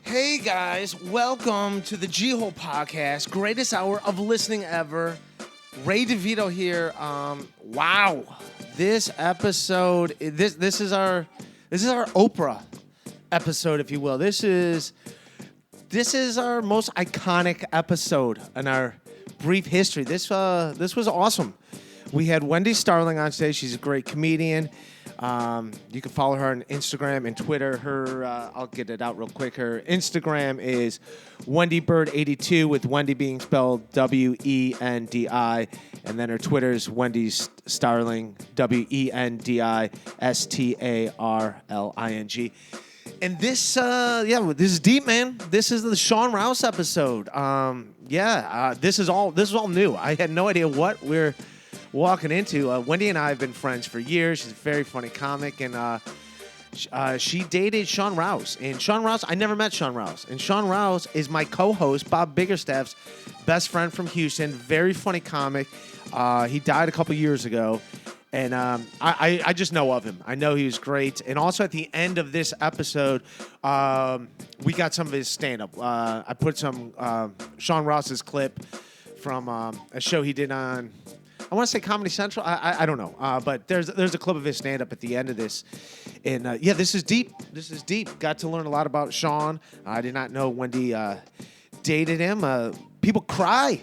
Hey guys, welcome to the G-Hole podcast, greatest hour of listening ever. Ray DeVito here. Wow, this episode, this is our Oprah episode, if you will. This is our most iconic episode in our brief history. This was awesome. We had Wendi Starling on stage. She's a great comedian. You can follow her on Instagram and Twitter. I'll get it out real quick. Her Instagram is WendiBird82 with Wendi being spelled Wendi, and then her Twitter is Wendi Starling, WendiStarling. And this is deep, man. This is the Sean Rouse episode. This is all new. I had no idea what we're walking into. Wendi and I have been friends for years. She's a very funny comic, and she dated Sean Rouse. And Sean Rouse, I never met Sean Rouse. And Sean Rouse is my co-host, Bob Biggerstaff's best friend from Houston. Very funny comic. He died a couple years ago, and I just know of him. I know he was great. And also at the end of this episode, we got some of his stand-up. I put some Sean Rouse's clip from a show he did on, I want to say Comedy Central. I don't know. But there's a clip of his stand-up at the end of this. And, this is deep. This is deep. Got to learn a lot about Sean. I did not know Wendi dated him. People cry.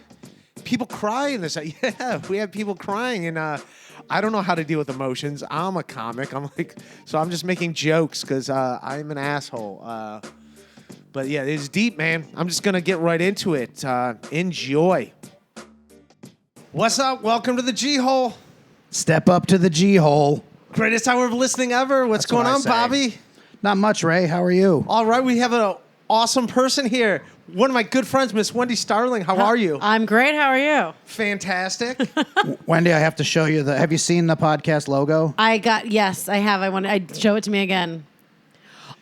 People cry in this. Yeah, we have people crying. And I don't know how to deal with emotions. I'm a comic. So I'm just making jokes because I'm an asshole. But, yeah, it's deep, man. I'm just going to get right into it. Enjoy. What's up? Welcome to the G-Hole. Step up to the G-Hole. Greatest hour of listening ever. What's going on, Bobby? Not much, Ray. How are you? All right. We have an awesome person here. One of my good friends, Miss Wendi Starling. How are you? I'm great. How are you? Fantastic. Wendi, I have to show you have you seen the podcast logo? Yes, I have. Show it to me again.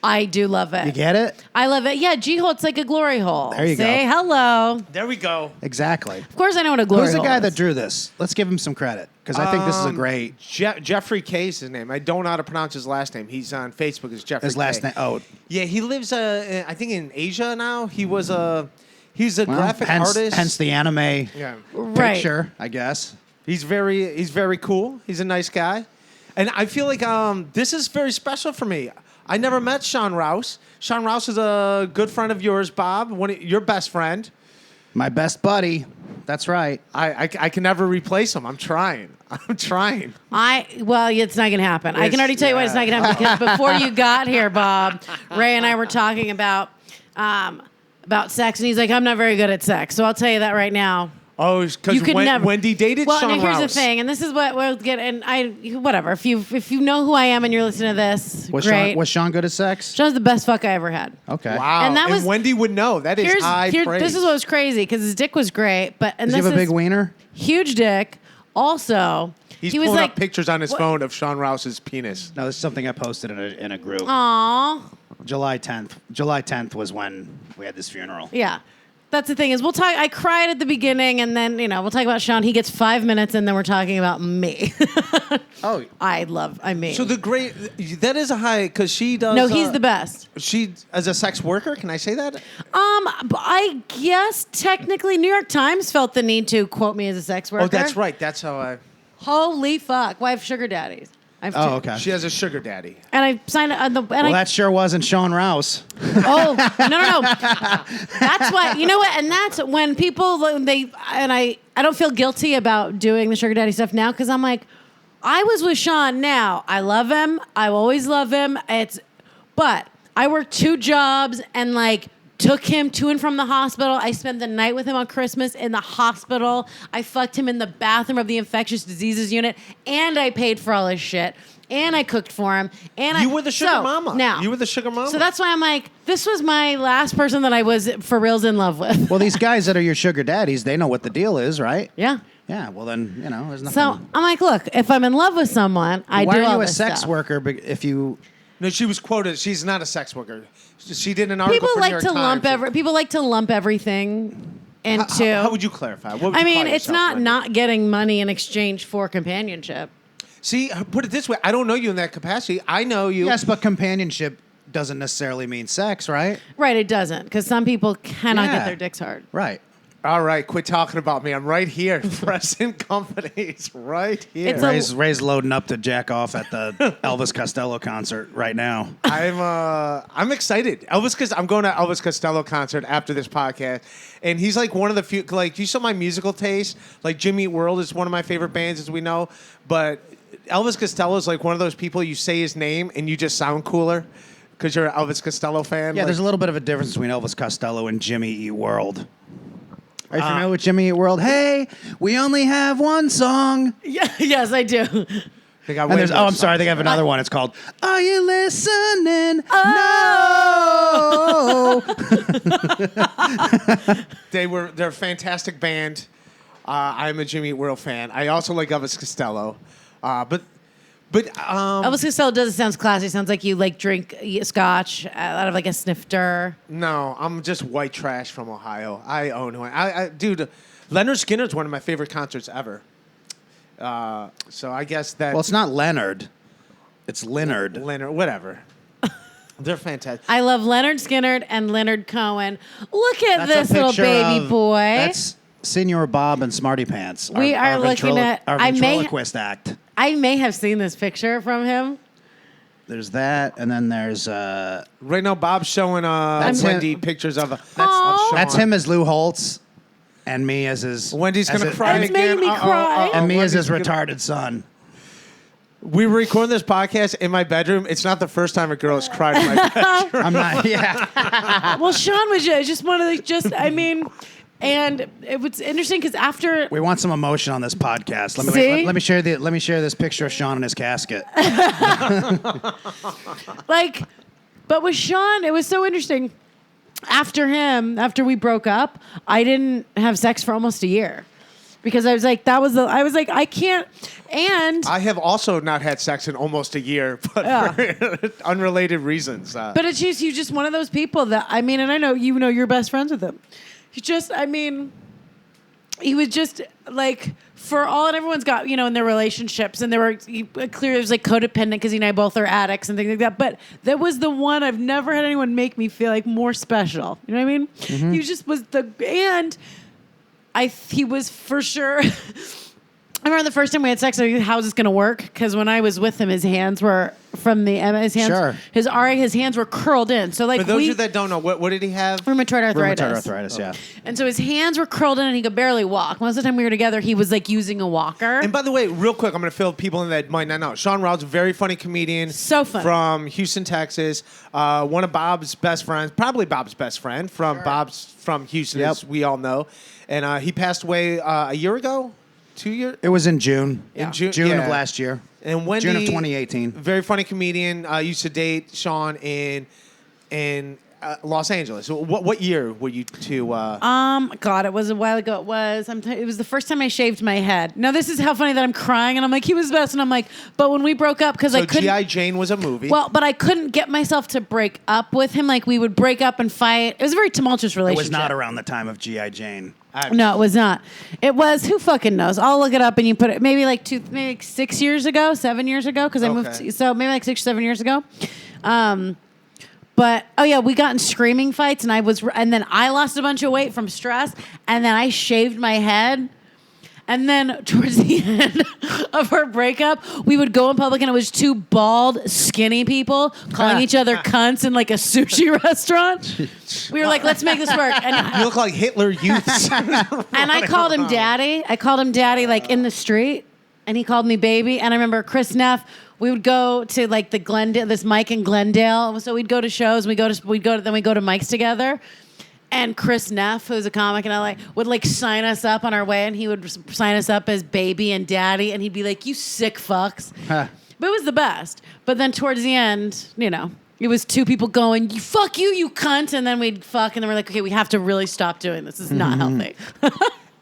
I do love it. You get it? I love it. Yeah, G-hole, it's like a glory hole. There you go. Say hello. There we go. Exactly. Of course I know what a glory hole is. Who's the guy that drew this? Let's give him some credit, because I think this is a great... Jeffrey K is his name. I don't know how to pronounce his last name. He's on Facebook as Jeffrey His last K. name, oh. Yeah, he lives, I think, in Asia now. He's a graphic artist. Hence the anime Right. picture, I guess. He's very cool. He's a nice guy. And I feel like this is very special for me. I never met Sean Rouse. Sean Rouse is a good friend of yours, Bob, your best friend. My best buddy. That's right. I can never replace him. I'm trying. It's not going to happen. I can already tell you why it's not going to happen, because before you got here, Bob, Ray and I were talking about sex, and he's like, I'm not very good at sex. So I'll tell you that right now. Oh, because Wendi dated Sean Rouse. Well, here's the thing, and this is what we'll get. And whatever. If you know who I am and you're listening to this, great. Was Sean good at sex? Sean's the best fuck I ever had. Okay. Wow. And Wendi would know. That is high praise. This is what was crazy, because his dick was great, Does he have a big wiener? Huge dick. Also, he was pulling up pictures on his phone of Sean Rouse's penis. No, this is something I posted in a group. Aww. July 10th. July 10th was when we had this funeral. Yeah. That's the thing is, we'll talk. I cried at the beginning, and then we'll talk about Sean. He gets 5 minutes, and then we're talking about me. Oh, I mean. So that is a high, because she does. No, he's the best. She as a sex worker. Can I say that? I guess technically, New York Times felt the need to quote me as a sex worker. Oh, that's right. That's how I. Holy fuck! Well, I have sugar daddies. Okay. She has a sugar daddy. And I signed up that sure wasn't Sean Rouse. Oh, no. That's why, you know what? And that's when people, I don't feel guilty about doing the sugar daddy stuff now, because I'm like, I was with Sean now. I love him. I always love him. But I worked 2 jobs and took him to and from the hospital. I spent the night with him on Christmas in the hospital. I fucked him in the bathroom of the infectious diseases unit, and I paid for all his shit, and I cooked for him. And you were the sugar mama. Now, you were the sugar mama. So that's why I'm like, this was my last person that I was for reals in love with. Well, these guys that are your sugar daddies, they know what the deal is, right? Yeah. Yeah, well then, there's nothing. So I'm like, look, if I'm in love with someone, I do all this stuff. Why are you a sex worker if you... No, she was quoted. She's not a sex worker. She did an article for New York Times. People like to lump everything into... How would you clarify? What would you call it's yourself, not getting money in exchange for companionship. See, put it this way. I don't know you in that capacity. I know you. Yes, but companionship doesn't necessarily mean sex, right? Right, it doesn't, because some people cannot Yeah. get their dicks hard. Right. All right, quit talking about me. I'm right here. Present companies, right here. It's a- Ray's loading up to jack off at the Elvis Costello concert right now. I'm excited. I'm going to Elvis Costello concert after this podcast, and he's like one of the few. Like, you saw my musical taste. Like, Jimmy Eat World is one of my favorite bands, as we know, but Elvis Costello is like one of those people you say his name and you just sound cooler because you're an Elvis Costello fan. Yeah, Like, there's a little bit of a difference between Elvis Costello and Jimmy Eat World. Are you familiar with Jimmy Eat World? Hey, we only have one song. Yeah, yes, I do. they got And way there's, more I'm sorry, they songs. have another one. It's called Are You Listening? Oh. No. They're a fantastic band. I'm a Jimmy Eat World fan. I also like Elvis Costello, but Elvis Costello doesn't sound classy. It sounds like you like drink scotch out of like a snifter. no, I'm just white trash from Ohio. I own who dude. Leonard Skinner's one of my favorite concerts ever. So I guess that Well, it's not Leonard. It's Leonard. Leonard, whatever. They're fantastic. I love Leonard Skinner and Leonard Cohen. Look at That's a this little picture baby of- boy. That's Senior Bob and Smarty Pants. We are looking at- our I may- ventriloquist act. I may have seen this picture from him. There's that, and then there's Right now, Bob's showing That's Wendy him. pictures of Aw. Sean. that's him as Lou Holtz, and me as his. Wendy's as gonna his- cry It's again. making me cry. and me as his Wendy's gonna- retarded son. We were recording this podcast in my bedroom. It's not the first time a girl has cried in my bedroom. I'm not. Yeah. Well, Sean was just one of the I mean, and it was interesting because after We want some emotion on this podcast. See? Let me share this picture of Sean in his casket. like, but with Sean, it was so interesting. After we broke up, I didn't have sex for almost a year because I was like, I can't. And I have also not had sex in almost a year, but for unrelated reasons. but it's just you just one of those people that I mean, and I know you're best friends with him. He was just like for all and everyone's got in their relationships and clearly it was like codependent because he and I both are addicts and things like that. But that was the one I've never had anyone make me feel like more special. You know what I mean? Mm-hmm. He just was he was for sure. I remember the first time we had sex. I was like, how is this going to work? Because when I was with him, his hands were Sure. His hands were curled in. So like for those of you that don't know, what did he have? rheumatoid arthritis. Rheumatoid arthritis. Yeah. And so his hands were curled in and he could barely walk. Most of the time we were together, he was like using a walker. And by the way, real quick, I'm going to fill people in that might not know. Sean Rouse, very funny comedian. So funny. From Houston, Texas. One of Bob's best friends, probably Bob's best friend from Houston, Yep. as we all know. And he passed away a year ago? 2 years? It was in June. In June, June yeah. of last year. And Wendi, June of 2018. Very funny comedian. Used to date Sean in Los Angeles. What year were you two? God, it was a while ago. It was the first time I shaved my head. Now this is how funny that I'm crying and I'm like, he was the best. And I'm like, but when we broke up, because I So couldn't. G.I. Jane was a movie. Well, but I couldn't get myself to break up with him. Like we would break up and fight. It was a very tumultuous It relationship. was not around the time of G.I. Jane. No, it was not. It was. Who fucking knows? I'll look it up and you put it maybe like 6 years ago, 7 years ago, because I Okay. moved. So maybe like 6 or 7 years ago. But we got in screaming fights, and then I lost a bunch of weight from stress, and then I shaved my head. And then towards the end of our breakup, we would go in public and it was two bald, skinny people calling each other cunts in like a sushi restaurant. We were like, let's make this work. And you look like Hitler Youths. and I called him daddy. I called him daddy like in the street, and he called me baby. And I remember Chris Neff. We would go to like the Glendale, this Mike in Glendale. So we'd go to shows. Then we go to Mike's together. And Chris Neff, who's a comic in LA, would like sign us up on our way, and he would sign us up as baby and daddy, and he'd be like, "You sick fucks." Huh. But it was the best. But then towards the end, it was two people going, "You fuck you, you cunt," and then we'd fuck, and then we're like, "Okay, we have to really stop doing this. This is not healthy."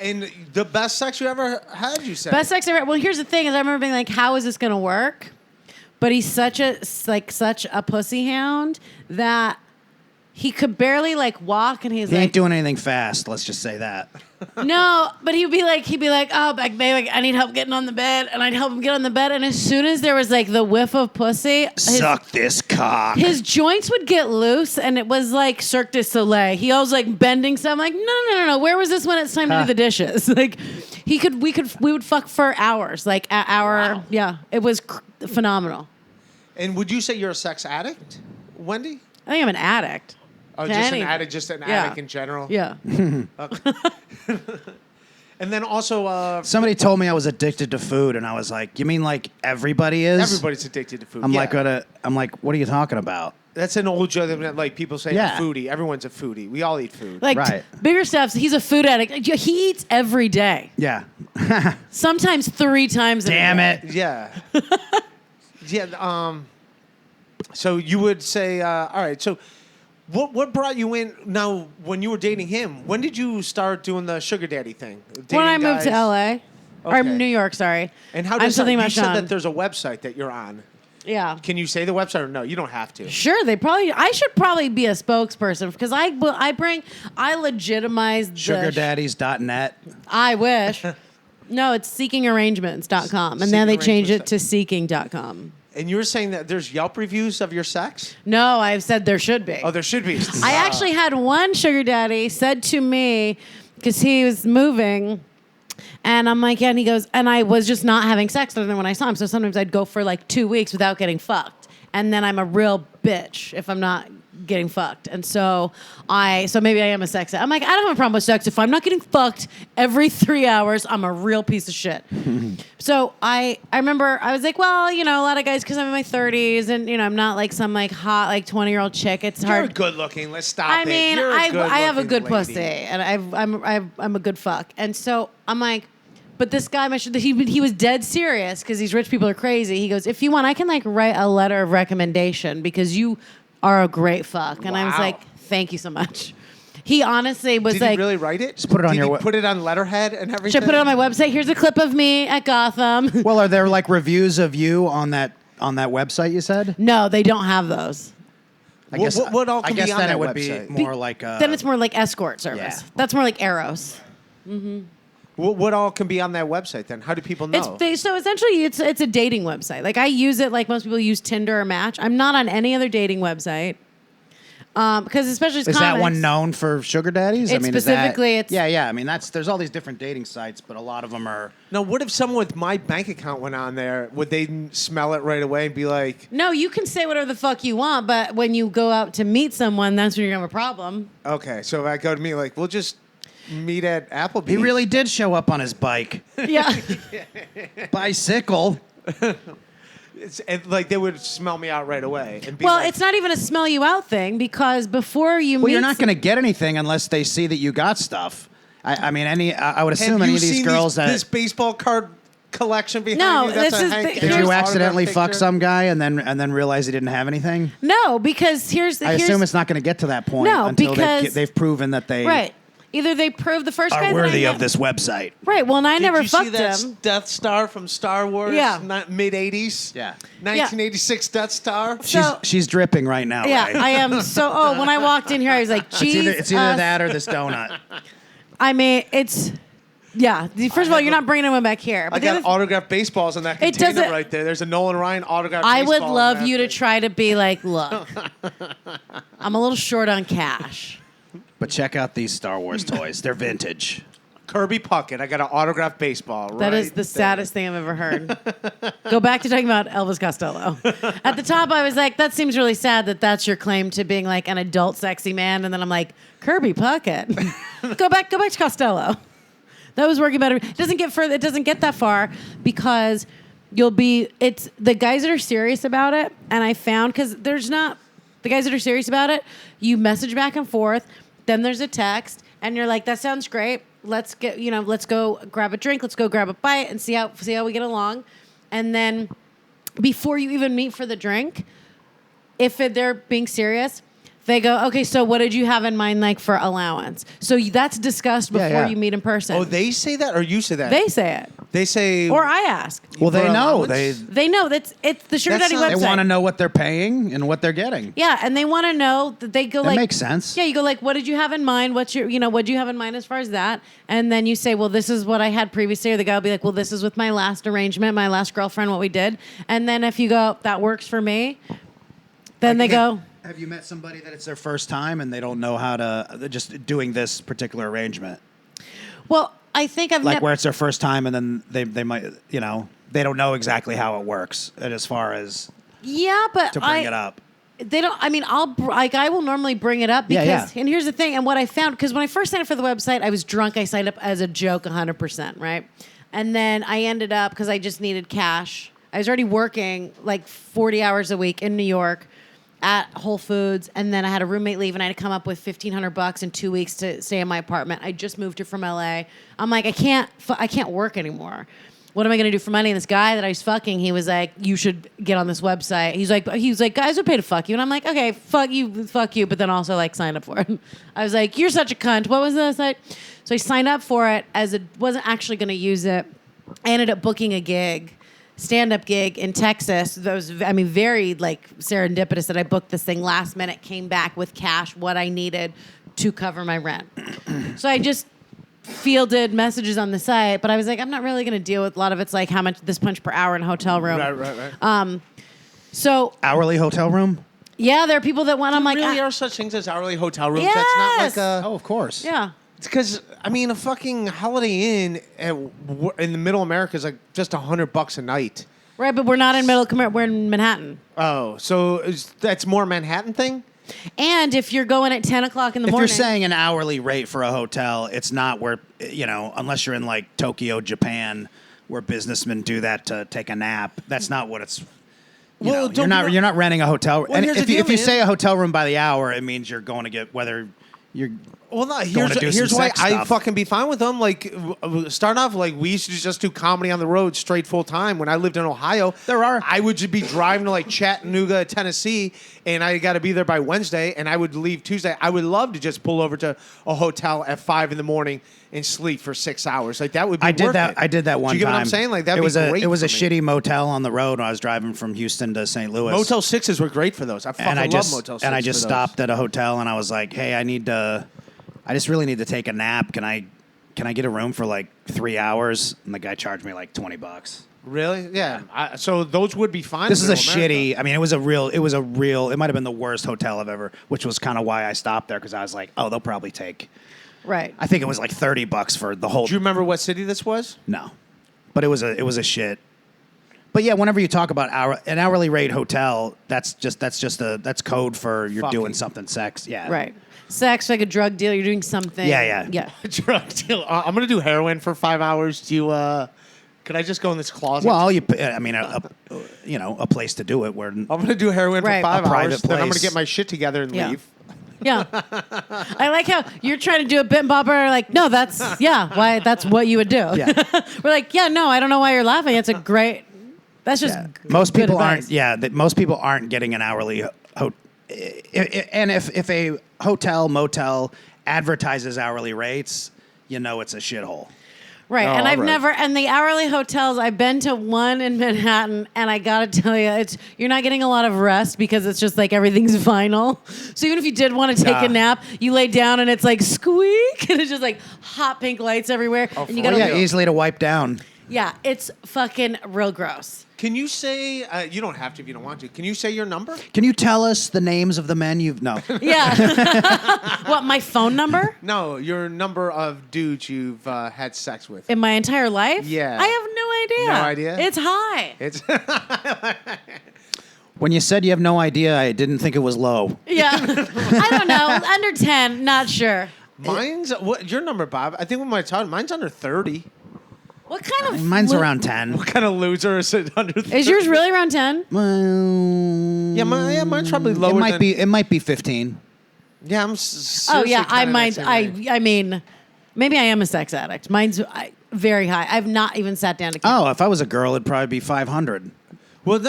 And the best sex you ever had, you said? Best sex ever. Well, here's the thing: is I remember being like, "How is this gonna work?" But he's such a pussy hound that he could barely like walk, and he's He like, ain't doing anything fast. Let's just say that. no, but he'd be like, oh, like, babe, I need help getting on the bed, and I'd help him get on the bed, and as soon as there was like the whiff of pussy, Suck this cock. his joints would get loose, and it was like Cirque du Soleil. He always like bending stuff. I'm like, no. Where was this when it's time to do the dishes? Like, we would fuck for hours, like an hour. Wow. Yeah, it was phenomenal. And would you say you're a sex addict, Wendi? I think I'm an addict. Oh, to just anything. an addict, just an Yeah. addict in general. Yeah. And then also, Somebody told me I was addicted to food, and I was like, "You mean like everybody is?" everybody's addicted to food. I'm Yeah. like, what are you talking about? That's an old joke that like people say Yeah. a foodie. Everyone's a foodie. We all eat food. Like Right. bigger stuff. He's a food addict. He eats every day. Yeah. Sometimes 3 times. Damn a day. it. Yeah. Yeah. So you would say, all right. So, what brought you in? Now, when you were dating him, when did you start doing the sugar daddy thing? When I Dating moved to guys? LA. Or Okay. New York, sorry. And how I'm does something you about said Sean. that there's a website that you're on? Yeah. Can you say the website or no? You don't have to. Sure, I should probably be a spokesperson because I legitimize the Sugardaddies.net. I wish. No, it's seekingarrangements.com. And then they changed it to Seeking seeking.com. And you were saying that there's Yelp reviews of your sex? No, I've said there should be. Oh, there should be. I actually had one sugar daddy said to me, because he was moving, and I'm like, yeah, and he goes, and I was just not having sex other than when I saw him. So sometimes I'd go for like 2 weeks without getting fucked. And then I'm a real bitch if I'm not getting fucked. And so maybe I am a sex addict. I'm like, I don't have a problem with sex. If I'm not getting fucked every 3 hours, I'm a real piece of shit. So I remember I was like, well, a lot of guys, because I'm in my 30s and, I'm not like some like hot, like 20-year-old chick. It's You're hard. good looking. Let's stop I it. mean, You're a I have a good good-looking pussy, lady. and I'm a good fuck. And so I'm like, but this guy, he was dead serious because these rich people are crazy. He goes, if you want, I can like write a letter of recommendation because you are a great fuck. And I was Wow. like, thank you so much. He honestly was Did like, he really write it? Just put it on Did your he web- put it on letterhead and everything? should I put it on my website? Here's a clip of me at Gotham. Well, are there like reviews of you on that website you said? No, they don't have those. What all can I guess be on then that it would website? be more like Then it's more like escort service. yeah. That's more like Eros. What all can be on that website then? How do people know? So essentially, it's a dating website. Like I use it like most people use Tinder or Match. I'm not on any other dating website because especially Is that one known for sugar daddies? It's specifically, it's- yeah. I mean, there's all these different dating sites, but a lot of them are. Now, what if someone with my bank account went on there? Would they smell it right away and be like, No, you can say whatever the fuck you want, but when you go out to meet someone, that's when you're gonna have a problem. okay, so if I go to me, like, we'll just meet at Applebee's. He really did show up on his bike, Yeah. bicycle. like, they would smell me out right away. And be Well, like, it's not even a smell you out thing because before you Well, meet, you're not going to get anything unless they see that you got stuff. I mean, I would assume have any you of these seen girls this baseball card collection behind No, you? That's this a is Hank the- Did here's- you autograph accidentally fuck picture? some guy and then realize he didn't have anything? No, because here's I assume it's not going to get to that point No, until because- they've proven that they right. Either they prove the first guy are that I worthy met- of this website. Right. Well, and I Did never you see fucked that him. Death Star from Star Wars? Yeah. Mid 80s? Yeah. 1986 Death Star? So- She's dripping right now. Yeah, Ray. I am so. Oh, when I walked in here, I was like, "Geez." It's either that or this donut. I mean, it's. Yeah. First of all, you're not bringing anyone back here. I But the got other- autographed baseballs in that It container doesn't- right there. There's a Nolan Ryan autographed I would baseball in love that you to thing. try to be like, look, I'm a little short on cash. But check out these Star Wars toys. They're vintage. Kirby Puckett. I got an autographed baseball. That is right the there. saddest thing I've ever heard. Go back to talking about Elvis Costello. At the top, I was like, that seems really sad that that's your claim to being like an adult sexy man. And then I'm like, Kirby Puckett. Go back to Costello. That was working better. It doesn't get further. It doesn't get that far because it's the guys that are serious about it. And I found, because there's not, the guys that are serious about it, you message back and forth. Then there's a text and you're like, that sounds great. Let's go grab a drink. Let's go grab a bite and see how we get along. And then before you even meet for the drink, if they're being serious, they go, okay, so what did you have in mind like for allowance? So that's discussed before yeah. you meet in person. Oh, they say that or you say that? They say it. They say, Or I ask. Well, they For know. allowance? They know it's the Sugar That's Daddy not- website. They want to know what they're paying and what they're getting. Yeah, and they want to know that they go That like makes sense. Yeah, you go like, what did you have in mind? What's your, what do you have in mind as far as that? And then you say, well, this is what I had previously. Or the guy will be like, well, this is with my last arrangement, my last girlfriend, what we did. And then if you go, that works for me, then they go. Have you met somebody that it's their first time and they don't know how to, they're just doing this particular arrangement? Well, I think I've Like where it's their first time and then they might, they don't know exactly how it works and as far as yeah, but to bring it up. They don't. I mean, I will normally bring it up because. Yeah. And here's the thing. And what I found, because when I first signed up for the website, I was drunk. I signed up as a joke, 100%, right? And then I ended up because I just needed cash. I was already working like 40 hours a week in New York at Whole Foods, and then I had a roommate leave, and I had to come up with $1,500 in 2 weeks to stay in my apartment. I just moved here from LA. I'm like, I can't work anymore. What am I going to do for money? And this guy that I was fucking, he was like, you should get on this website. He was like, guys would pay to fuck you. And I'm like, okay, fuck you, but then also like sign up for it. I was like, you're such a cunt. What was the site? So I signed up for it as it wasn't actually going to use it. I ended up booking a gig, stand-up gig in Texas. Very like serendipitous that I booked this thing last minute, came back with cash, what I needed to cover my rent. So I just fielded messages on the site, but I was like, I'm not really going to deal with a lot of it's like how much this punch per hour in a hotel room. Right. So Hourly hotel room? yeah, there are people that want. I'm like, really are such things as hourly hotel rooms. Yes. That's not like a. Oh, of course. yeah. It's because a fucking Holiday Inn in the Middle America is like just $100 a night. Right, but we're not in we're in Manhattan. Oh, so that's more a Manhattan thing? And if you're going at 10 o'clock in the morning. If you're saying an hourly rate for a hotel, it's not where, unless you're in like Tokyo, Japan, where businessmen do that to take a nap. That's not what it's. You're not renting a hotel. Well, and here's the if deal, you man. say a hotel room by the hour, it means you're going to get whether you're. Well, no, going to do here's some why sex I stuff. fucking be fine with them. Like, start off, like, we used to just do comedy on the road straight full time. When I lived in Ohio, I would just be driving to, like, Chattanooga, Tennessee, and I got to be there by Wednesday, and I would leave Tuesday. I would love to just pull over to a hotel at 5 in the morning and sleep for 6 hours. Like, that would be I did worth that. it. I did that one Do you get time. what I'm saying? Like, that it would was be a great it was a for me. shitty motel on the road when I was driving from Houston to St. Louis. Motel 6s were great for those. I fucking love Motel 6s. And I just for those. stopped at a hotel and I was like, hey, I just really need to take a nap. Can I get a room for like 3 hours? And the guy charged me like $20. Really? Yeah. So those would be fine. This in is a Middle America. shitty. I mean, it might have been the worst hotel I've ever, which was kind of why I stopped there because I was like, oh, they'll probably take. Right. I think it was like $30 for the whole. Do you remember what city this was? No, but it was a shit. But yeah, whenever you talk about an hourly rate hotel, that's code for you're Fucking. doing something sex. Yeah. Right. Sex, like a drug deal. You're doing something. Yeah. Drug deal. I'm gonna do heroin for 5 hours. Do you? Could I just go in this closet? Well, a place to do it where I'm gonna do heroin Right. for 5 A private hours. Then I'm gonna place. get my shit together and Yeah. leave. Yeah. I like how you're trying to do a bit and bobber. Like, no, that's what you would do. Yeah. We're like, yeah, no, I don't know why you're laughing. It's a great. That's just most good people advice. aren't. Yeah, most people aren't getting an hourly. And if a hotel motel advertises hourly rates, it's a shithole. Right, Oh, and I've right. never, and the hourly hotels, I've been to one in Manhattan, and I gotta tell you, you're not getting a lot of rest because it's just like everything's vinyl. So even if you did want to take a nap, you lay down and it's like squeak, and it's just like hot pink lights everywhere, and you for gotta, real? Easily to wipe down. yeah, it's fucking real gross. Can you say? You don't have to if you don't want to. Can you say your number? Can you tell us the names of the men you've no? Yeah. What, my phone number? No, your number of dudes you've had sex with. In my entire life? Yeah. I have no idea. No idea? It's high. It's When you said you have no idea, I didn't think it was low. Yeah. I don't know. Under 10, not sure. mine's what your number, Bob? I think we might talk. Mine's under 30. What kind of... Mine's around 10. What kind of loser is it under 30? Is yours really around 10? Well, Yeah, mine's probably lower. It might be 15. Yeah, I'm. Oh yeah, I mean, maybe I am a sex addict. Mine's very high. I've not even sat down to count. Oh, if I was a girl, it'd probably be 500. Well,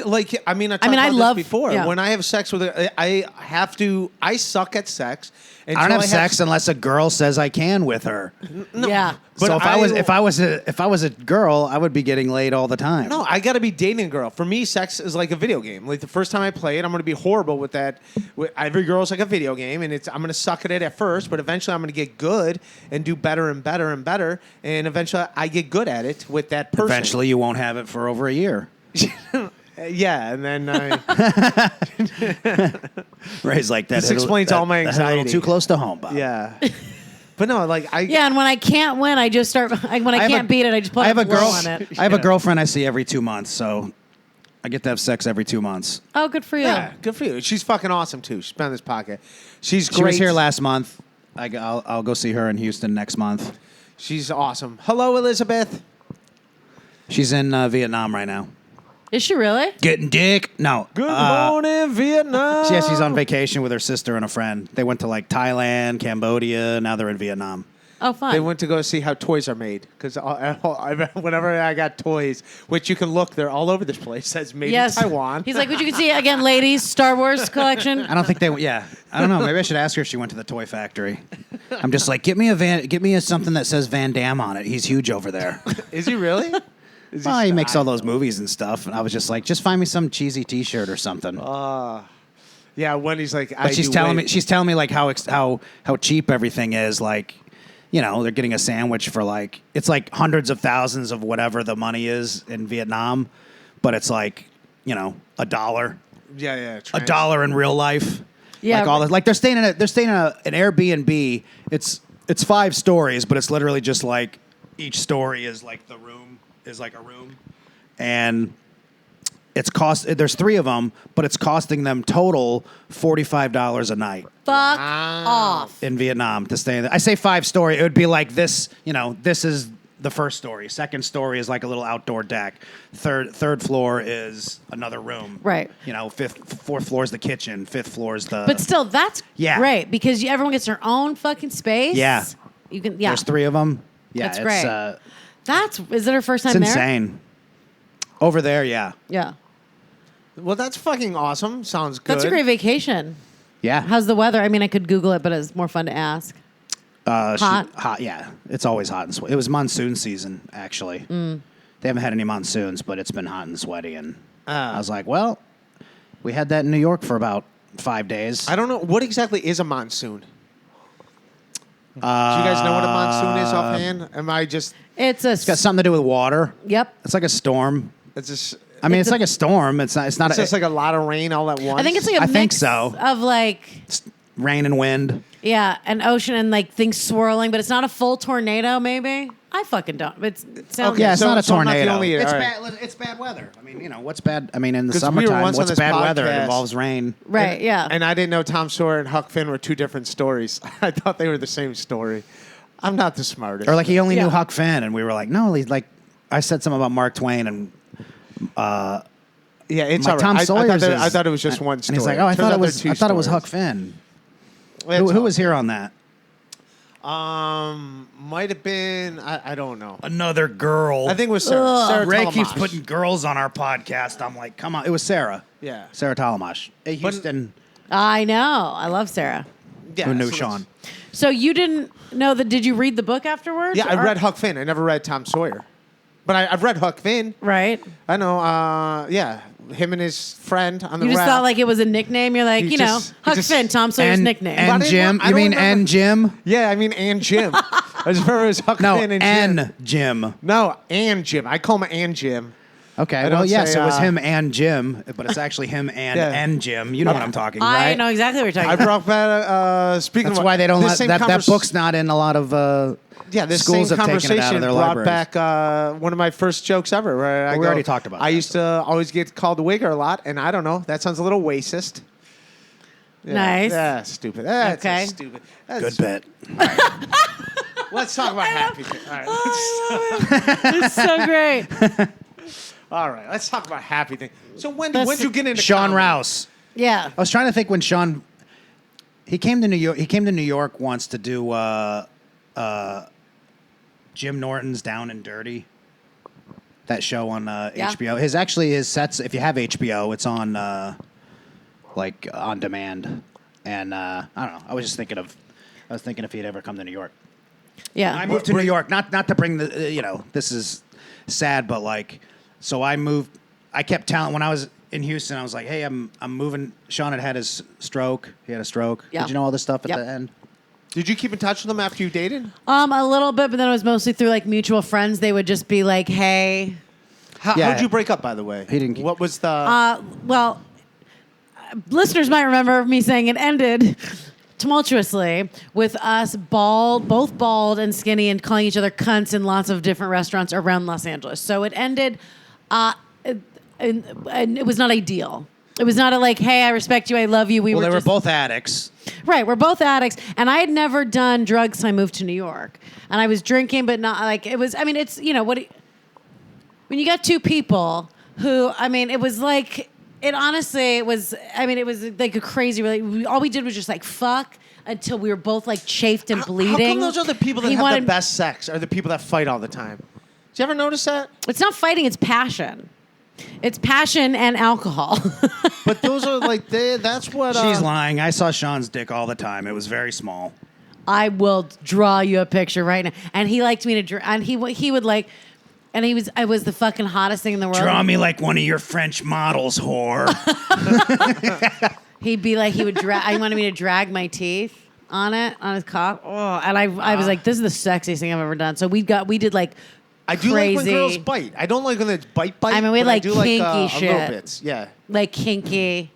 like, I mean, I talked I about love this before. yeah. When I have sex with I suck at sex. I don't have sex unless a girl says I can with her. No, Yeah. but So if I was a girl, I would be getting laid all the time. No, I got to be dating a girl. For me, sex is like a video game. Like the first time I play it, I'm going to be horrible with that. Every girl's like a video game, and I'm going to suck at it at first, but eventually I'm going to get good and do better and better and better, and eventually I get good at it with that person. Eventually, you won't have it for over a year. Yeah, and then Ray's like that. This explains all my That's a anxiety. little too close to home, Bob. yeah. But no, like Yeah, and when I can't win, I just start. When I can't beat it, I just put I have a a blow girl. on it. I have a girlfriend I see every 2 months, so I get to have sex every 2 months. Oh, good for you. yeah, good for you. She's fucking awesome too. She's been in this pocket. She's great. She was here last month. I'll go see her in Houston next month. She's awesome. Hello, Elizabeth. She's in Vietnam right now. Is she really? Getting dick? No. Good morning, Vietnam. Yeah, she's on vacation with her sister and a friend. They went to like Thailand, Cambodia. Now they're in Vietnam. Oh, fun. They went to go see how toys are made because whenever I got toys, which you can look, they're all over this place. Says made in Taiwan. He's like, what you can see again, ladies, Star Wars collection. I don't think they. Yeah, I don't know. Maybe I should ask her if she went to the toy factory. I'm just like, get me something that says Van Damme on it. He's huge over there. Is he really? Well, he makes all those movies and stuff, and I was just like, just find me some cheesy T-shirt or something. Yeah, Wendy's like, But she's telling me like how cheap everything is. Like, you know, they're getting a sandwich for like it's like hundreds of thousands of whatever the money is in Vietnam, but it's like, you know, $1. Yeah. $1 in real life. Yeah, like all this, like they're staying in an Airbnb. It's 5 stories, but it's literally just like each story is like the room is like a room, and there's 3 of them, but it's costing them total $45 a night Fuck off. in Vietnam to stay in there. I say 5 story, it would be like this, you know, this is the first story. Second story is like a little outdoor deck. Third floor is another room. Right. You know, fourth floor is the kitchen. 5th floor is the. But still, that's great because everyone gets their own fucking space. Yeah. You can. Yeah. There's 3 of them. Yeah, That's great. Is it her first time it's there? insane. Over there, yeah. Yeah. Well, that's fucking awesome. Sounds good. That's a great vacation. Yeah. How's the weather? I mean, I could Google it, but it's more fun to ask. Hot? Hot, yeah. It's always hot and sweaty. It was monsoon season, actually. They haven't had any monsoons, but it's been hot and sweaty. And I was like, well, we had that in New York for about 5 days. I don't know. What exactly is a monsoon? Do you guys know what a monsoon is offhand? Am I just... It's got something to do with water. Yep. It's like a storm. It's just... I mean, it's like a storm. It's not. It's just like a lot of rain all at once. I think it's like a I mix think so. of like... rain and wind. Yeah, an ocean and like things swirling, but it's not a full tornado, maybe? I fucking don't. It sounds... Okay, Yeah, it's not a so I'm not the tornado. only- It's all bad. right. It's bad weather. I mean, you know, what's bad? I mean, in the 'Cause we were summertime, once on what's this bad weather? It podcast. involves rain. Right, yeah. And I didn't know Tom Sawyer and Huck Finn were 2 different stories. I thought they were the same story. I'm not the smartest. Or like he only Yeah. knew Huck Finn, and we were like, no, he's like, I said something about Mark Twain, and yeah, it's like all right. Tom Sawyer's I thought it was just one story. And he's like, oh, I Turns thought out it was. they're 2 I thought it was stories. Huck Finn. It's Who was here on that? Might have been. I don't know. Another girl. I think it was Sarah. Sarah Ray Talamash. keeps putting girls on our podcast. I'm like, come on. It was Sarah. Yeah. Sarah Talamash. Hey, Houston. I know. I love Sarah. Yeah, Who knew so Sean? So you didn't know that? Did you read the book afterwards? Yeah, I Or- read Huck Finn. I never read Tom Sawyer. But I've read Huck Finn. Right. I know. Yeah, him and his friend on the You just raft. thought like it was a nickname. You're like, He you just- know, he Huck just- Finn, Tom Sawyer's nickname. And But I Jim. don't You mean remember- and Jim? Yeah, I mean, and Jim. I just remember it was Huck No, Finn and Jim. and Jim. No, and Jim. I call him and Jim. Okay. I Well, don't yes, say, it was him and Jim, but it's actually him and Jim. You know what I'm talking, I right? know exactly what you're talking I about. brought back. Speaking That's of why they don't this let same that book's not in a lot of this schools same have taken it out conversation of their brought libraries. back one of my first jokes ever. Where we already talked about I that, used to always get called the wigger a lot, and I don't know. That sounds a little racist. Yeah, Nice. Yeah, stupid. That's Okay. stupid. Good bit. Let's talk about happy things. All right. It's so great. All right. Let's talk about happy things. So when That's- did you get into Sean comedy? Rouse. Yeah. I was trying to think when Sean he came to New York. He came to New York once to do Jim Norton's Down and Dirty. that show on HBO. His sets. If you have HBO, it's on like on demand. And I don't know. I was thinking if he'd ever come to New York. Yeah. I moved to New York, not to bring the this is sad, but like, so I moved. I kept telling when I was in Houston, I was like, hey, I'm moving. Sean had his stroke. He had a stroke. Yeah. Did you know all this stuff at the end? Did you keep in touch with them after you dated? A little bit, but then it was mostly through like mutual friends. They would just be like, hey. How'd you break up, by the way? He didn't. What was the? Well, listeners might remember me saying it ended tumultuously with us both bald and skinny, and calling each other cunts in lots of different restaurants around Los Angeles. So it ended, and it was not ideal. It was not like, hey, I respect you, I love you. They were both addicts. Right, we're both addicts, and I had never done drugs till I moved to New York, and I was drinking, but not like it was. I mean, it's when you got two people who, I mean, it was like. It honestly, it was like a crazy, all we did was just like fuck until we were both like chafed and bleeding. How come those are the people that have the best sex, are the people that fight all the time? Did you ever notice that? It's not fighting, it's passion. It's passion and alcohol. But those are like, that's what... She's lying. I saw Sean's dick all the time. It was very small. I will draw you a picture right now. And he liked me to draw, and he would like... And I was the fucking hottest thing in the world. Draw me like one of your French models, whore. He'd be like, he wanted me to drag my teeth on his cock. Oh, and I was like, this is the sexiest thing I've ever done. So we did like I do crazy. like when girls bite. I don't like when they bite. I mean, we but like I do kinky like, shit. little bits. Yeah. Like kinky.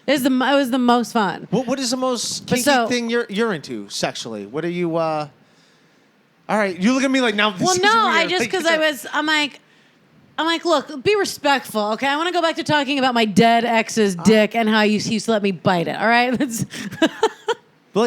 It was the most fun. What is the most kinky thing you're into sexually? What are you... All right, you look at me like now. Well, no, I just because I'm like, look, be respectful, okay? I want to go back to talking about my dead ex's dick and how he used to let me bite it. All right,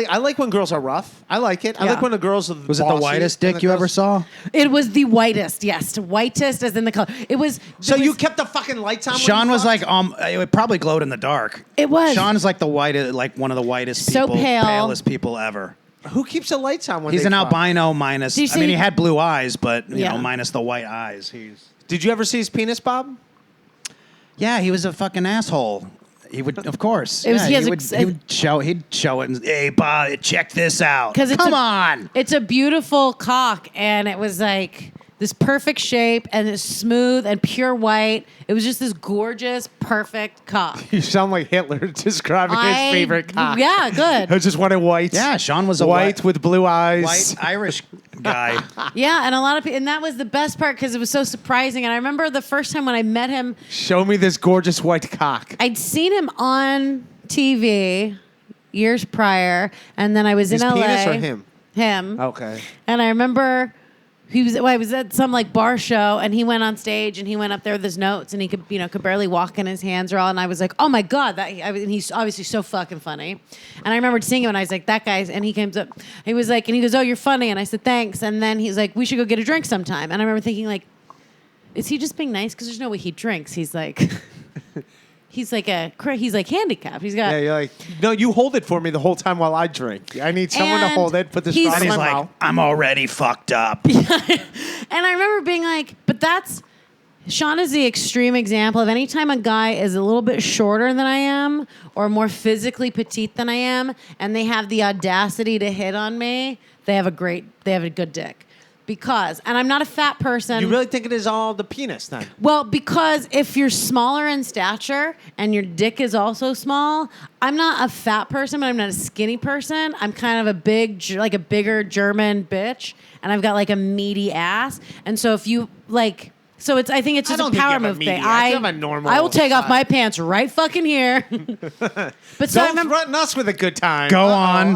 I like when girls are rough. I like it. I like when the girls are Was it the whitest dick you ever saw? It was the whitest, yes, whitest as in the color. It was. So you kept the fucking lights on. Sean was like, it probably glowed in the dark. It was. Sean is like one of the whitest So people, pale. palest people ever. Who keeps the lights on when he's they an fuck? albino minus. He had blue eyes, but you know, minus the white eyes. Did you ever see his penis, Bob? Yeah, he was a fucking asshole. He would, of course. He'd show it and, hey, Bob, check this out. Come on. It's a beautiful cock, and it was like this perfect shape, and it's smooth and pure white. It was just this gorgeous, perfect cock. You sound like Hitler describing his favorite cock. Yeah, good. I just wanted white. Yeah, Sean was a white with blue eyes. White Irish guy. Yeah, and a lot of people, and that was the best part because it was so surprising. And I remember the first time when I met him. Show me this gorgeous white cock. I'd seen him on TV years prior, and then I was in LA. His penis or him? Him. Okay. And I remember I was at some like bar show, and he went on stage and he went up there with his notes, and he could barely walk, and his hands are all, and I was like, oh my god, and he's obviously so fucking funny. And I remember seeing him, and I was like, that guy's, and he came up, he was like, and he goes, oh, you're funny, and I said thanks, and then he's like, we should go get a drink sometime, and I remember thinking like, is he just being nice? Because there's no way he drinks. He's like. He's like handicapped. He's got. Yeah, you're like, no, you hold it for me the whole time while I drink. I need someone to hold it. Put the straw in my mouth. I'm already fucked up. And I remember being like, but Sean is the extreme example of any time a guy is a little bit shorter than I am or more physically petite than I am, and they have the audacity to hit on me, they have a good dick. And I'm not a fat person. You really think it is all the penis then? Well, because if you're smaller in stature and your dick is also small, I'm not a fat person, but I'm not a skinny person. I'm kind of a bigger German bitch, and I've got like a meaty ass. And so if you like... I think it's just a power move thing. I have a normal I will take off size. my pants right fucking here. But so Don't threaten us with a good time. Go on.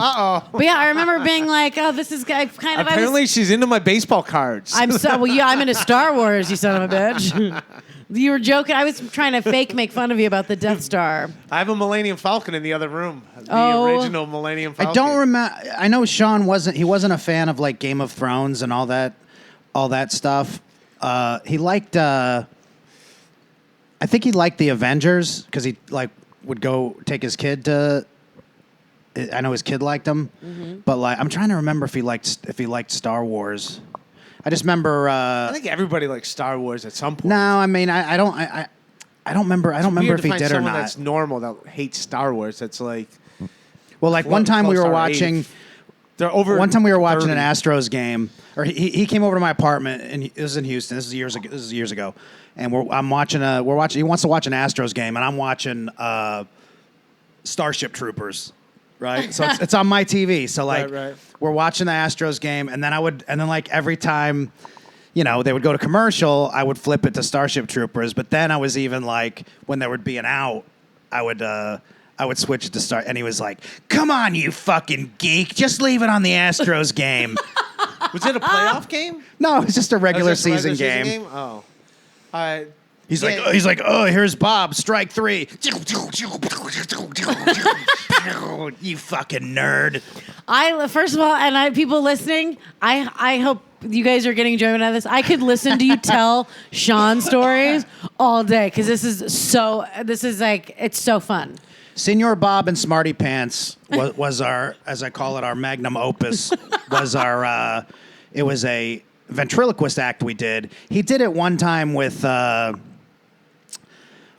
But yeah, I remember being like, "Oh, this is kind of." Apparently, she's into my baseball cards. I'm into Star Wars. You son of a bitch. You were joking. I was trying to fake make fun of you about the Death Star. I have a Millennium Falcon in the other room. The original Millennium Falcon. I don't remember. I know Sean wasn't a fan of like Game of Thrones and all that stuff. He liked. I think he liked the Avengers because he like would go take his kid to. I know his kid liked them, but like I'm trying to remember if he liked Star Wars. I just remember. I think everybody likes Star Wars at some point. No, I mean I don't remember. I don't remember if he did or someone not. that's normal that hates Star Wars. That's like. Well, like one time we were watching. They're over. One time we were watching 30. an Astros game, or he came over to my apartment, and it was in Houston. This is years ago, and we're watching. He wants to watch an Astros game, and I'm watching Starship Troopers. Right, so it's on my TV. So like, right. We're watching the Astros game, and then like every time, they would go to commercial, I would flip it to Starship Troopers. But then I was even like, when there would be an out, I would switch it to Star. And he was like, "Come on, you fucking geek, just leave it on the Astros game." Was it a playoff game? No, it's just a regular Season season game. Oh, all right. He's like, "Oh, here's Bob, strike 3." You fucking nerd. First of all, and people listening, I hope you guys are getting enjoyment out of this. I could listen to you tell Sean stories all day because this is like, it's so fun. Senor Bob and Smarty Pants was our, as I call it, our magnum opus. It was a ventriloquist act we did. He did it one time with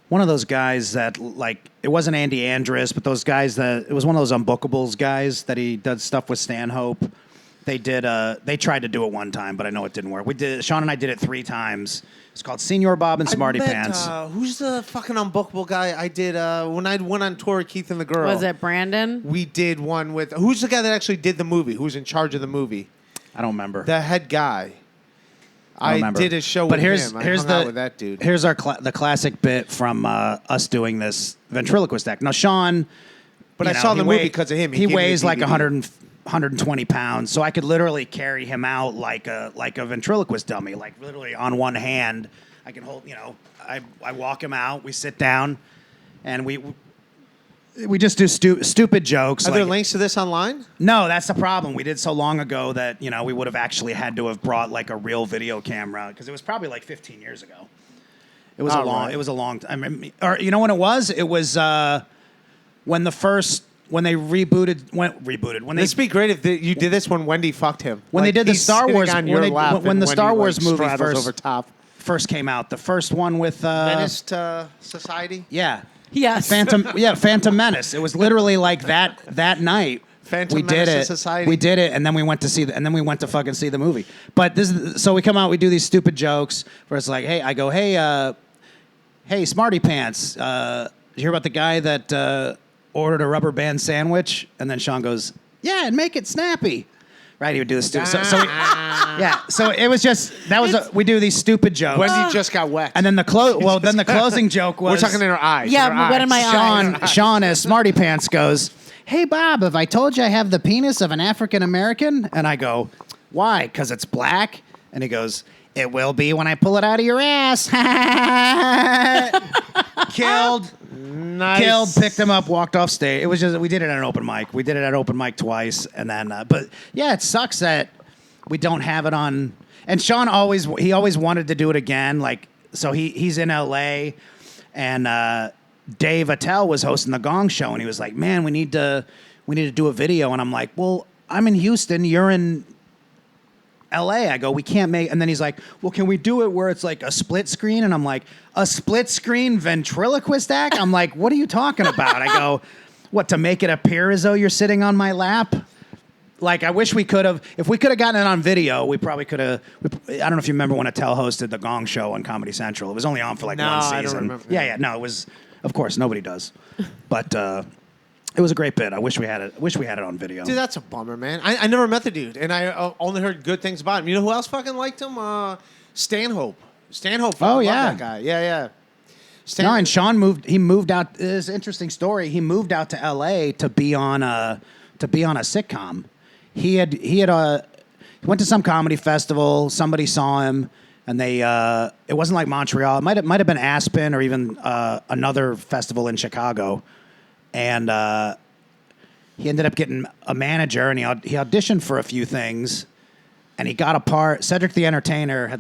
one of those guys that, like, it wasn't Andy Andrus, but those guys it was one of those Unbookables guys that he does stuff with Stanhope. They tried to do it one time, but I know it didn't work. Sean and I did it 3 times. It's called Senor Bob and Smarty Pants. Who's the fucking Unbookable guy? I did when I went on tour with Keith and the Girl. Was it Brandon? We did one with who's the guy that actually did the movie? Who's in charge of the movie? I don't remember. The head guy. I did a show but with him. I hung out with that dude. Here's the classic bit from us doing this ventriloquist act. Now, Sean... But I saw the movie because of him. He weighs like 120 pounds, so I could literally carry him out like a ventriloquist dummy, like literally on one hand. I can hold, I walk him out, we sit down, and we just do stupid jokes. Are there links to this online? No, that's the problem. We did so long ago that, we would have actually had to have brought like a real video camera because it was probably like 15 years ago. It was It was a long time. Or you know when it was? It was when they rebooted. When This would be great if you did this when Wendi fucked him. When they did the Star Wars, when the Star Wars movie first came out, the first one with Menace to Society. Yeah. Yes. Phantom Menace. It was literally like that night. Phantom we Menace did to it. Society. We did it, and then we went to fucking see the movie. But so we come out, we do these stupid jokes where it's like, hey, Smarty Pants, did you hear about the guy that ordered a rubber band sandwich? And then Sean goes, yeah, and make it snappy. Right, he would do this stupid. So it was just we do these stupid jokes. Wendi just got wet. And then the closing joke was we're talking in our eyes. Yeah, what in my eyes? Sean as Smarty Pants goes, hey Bob, have I told you I have the penis of an African American? And I go, why? Because it's black? And he goes, it will be when I pull it out of your ass. Killed. Nice. Killed, picked him up, walked off stage. It was just, we did it at an open mic. We did it at open mic twice. And then, but yeah, it sucks that we don't have it on. And Sean always wanted to do it again. Like, so he's in LA and Dave Attell was hosting the Gong Show. And he was like, man, we need to do a video. And I'm like, well, I'm in Houston. You're in LA. I go, we can't make, and then he's like, well, can we do it where it's like a split screen? And I'm like, a split screen ventriloquist act? I'm like, what are you talking about? I go, what, to make it appear as though you're sitting on my lap? Like, I wish we could have, if we could have gotten it on video, we probably could have, I don't know if you remember when Attell hosted the Gong Show on Comedy Central. It was only on for like one season. I don't remember. Yeah, no, it was, of course, nobody does. But, it was a great bit. I wish we had it on video. Dude, that's a bummer, man. I never met the dude, and I only heard good things about him. You know who else fucking liked him? Stanhope. Stanhope. Oh yeah, that guy. Yeah. No, and Sean moved. He moved out. This is an interesting story. He moved out to L.A. to be on a sitcom. He went to some comedy festival. Somebody saw him, and they. It wasn't like Montreal. It might have been Aspen or even another festival in Chicago. And he ended up getting a manager, and he auditioned for a few things, and he got a part. Cedric the Entertainer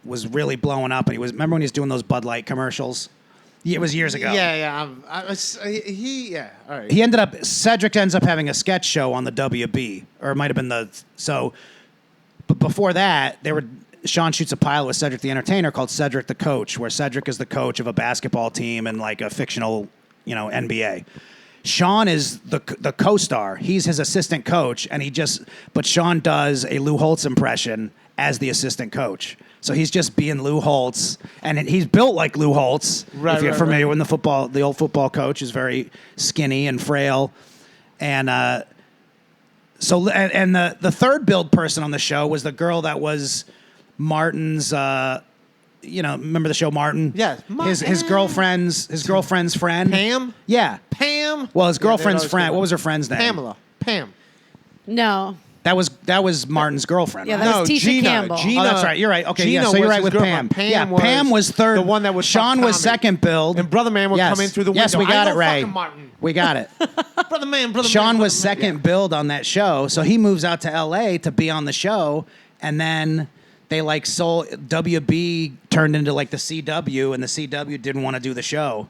was really blowing up, and remember when he was doing those Bud Light commercials? It was years ago. Yeah. All right. Cedric ends up having a sketch show on the WB, or it might have been but But before that, Sean shoots a pilot with Cedric the Entertainer called Cedric the Coach, where Cedric is the coach of a basketball team in like a fictional, NBA. Sean is the co-star. He's his assistant coach, but Sean does a Lou Holtz impression as the assistant coach. So he's just being Lou Holtz, and he's built like Lou Holtz. If you're familiar with the old football coach is very skinny and frail, and the third build person on the show was the girl that was Martin's. Remember the show Martin? Yeah, his girlfriend's friend. Pam? Yeah. Pam? Well, his girlfriend's friend. What was her friend's name? Pamela. Pam. No. That was Martin's girlfriend. Yeah, right? that was Tisha Gina. Campbell. Gina. Oh, that's right. You're right. Okay, Gina yeah. So you're was right his with girlfriend. Pam. Pam Sean was third. the one that was Sean was Tommy. second build. And Brother Man would come in through the window. Yes, we got I it know right. fucking Martin. We got it. Brother Man. Sean was second build on that show, so he moves out to L.A. to be on the show, and then they sold WB turned into like the CW, and the CW didn't want to do the show.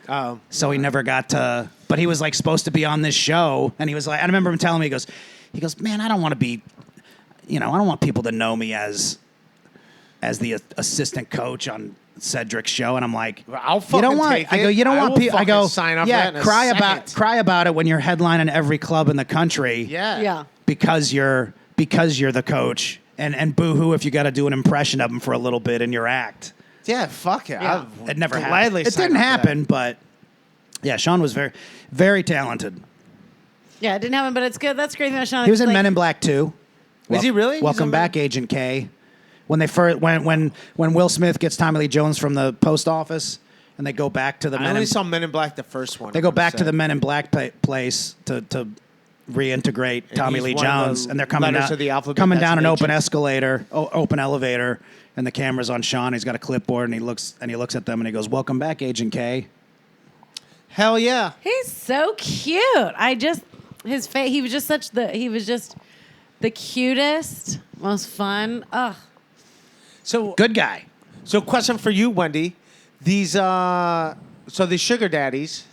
Oh. So he never got to, but he was supposed to be on this show, and he was like, I remember him telling me, he goes, man, I don't want to be, I don't want people to know me as the assistant coach on Cedric's show, and I'm like, I'll fucking take it. You don't I want will people. I go, fucking sign up for yeah, that in a second. cry about it when you're headlining every club in the country. Yeah. Yeah. Because you're the coach, and boo-hoo if you got to do an impression of him for a little bit in your act. Yeah, fuck it. Yeah. It never happened. gladly It sign didn't up for happen, but yeah, Sean was very, very talented. Yeah, it didn't happen, but it's good. That's great. Sean. He was in Men in Black 2. Is he really? Welcome back, Agent K. When they first when Will Smith gets Tommy Lee Jones from the post office, and they go back to the I only saw Men in Black, the first one. they go back to the Men in Black place to reintegrate Tommy he's Lee one of the Jones, and they're coming letters down, of the alphabet coming that's down an an open agent. escalator, open elevator, and the camera's on Sean. He's got a clipboard, and he looks at them, and he goes, "Welcome back, Agent K." Hell yeah. He's so cute. His face. He was just the cutest, most fun. Ugh. So Good guy. So question for you, Wendi. These these sugar daddies.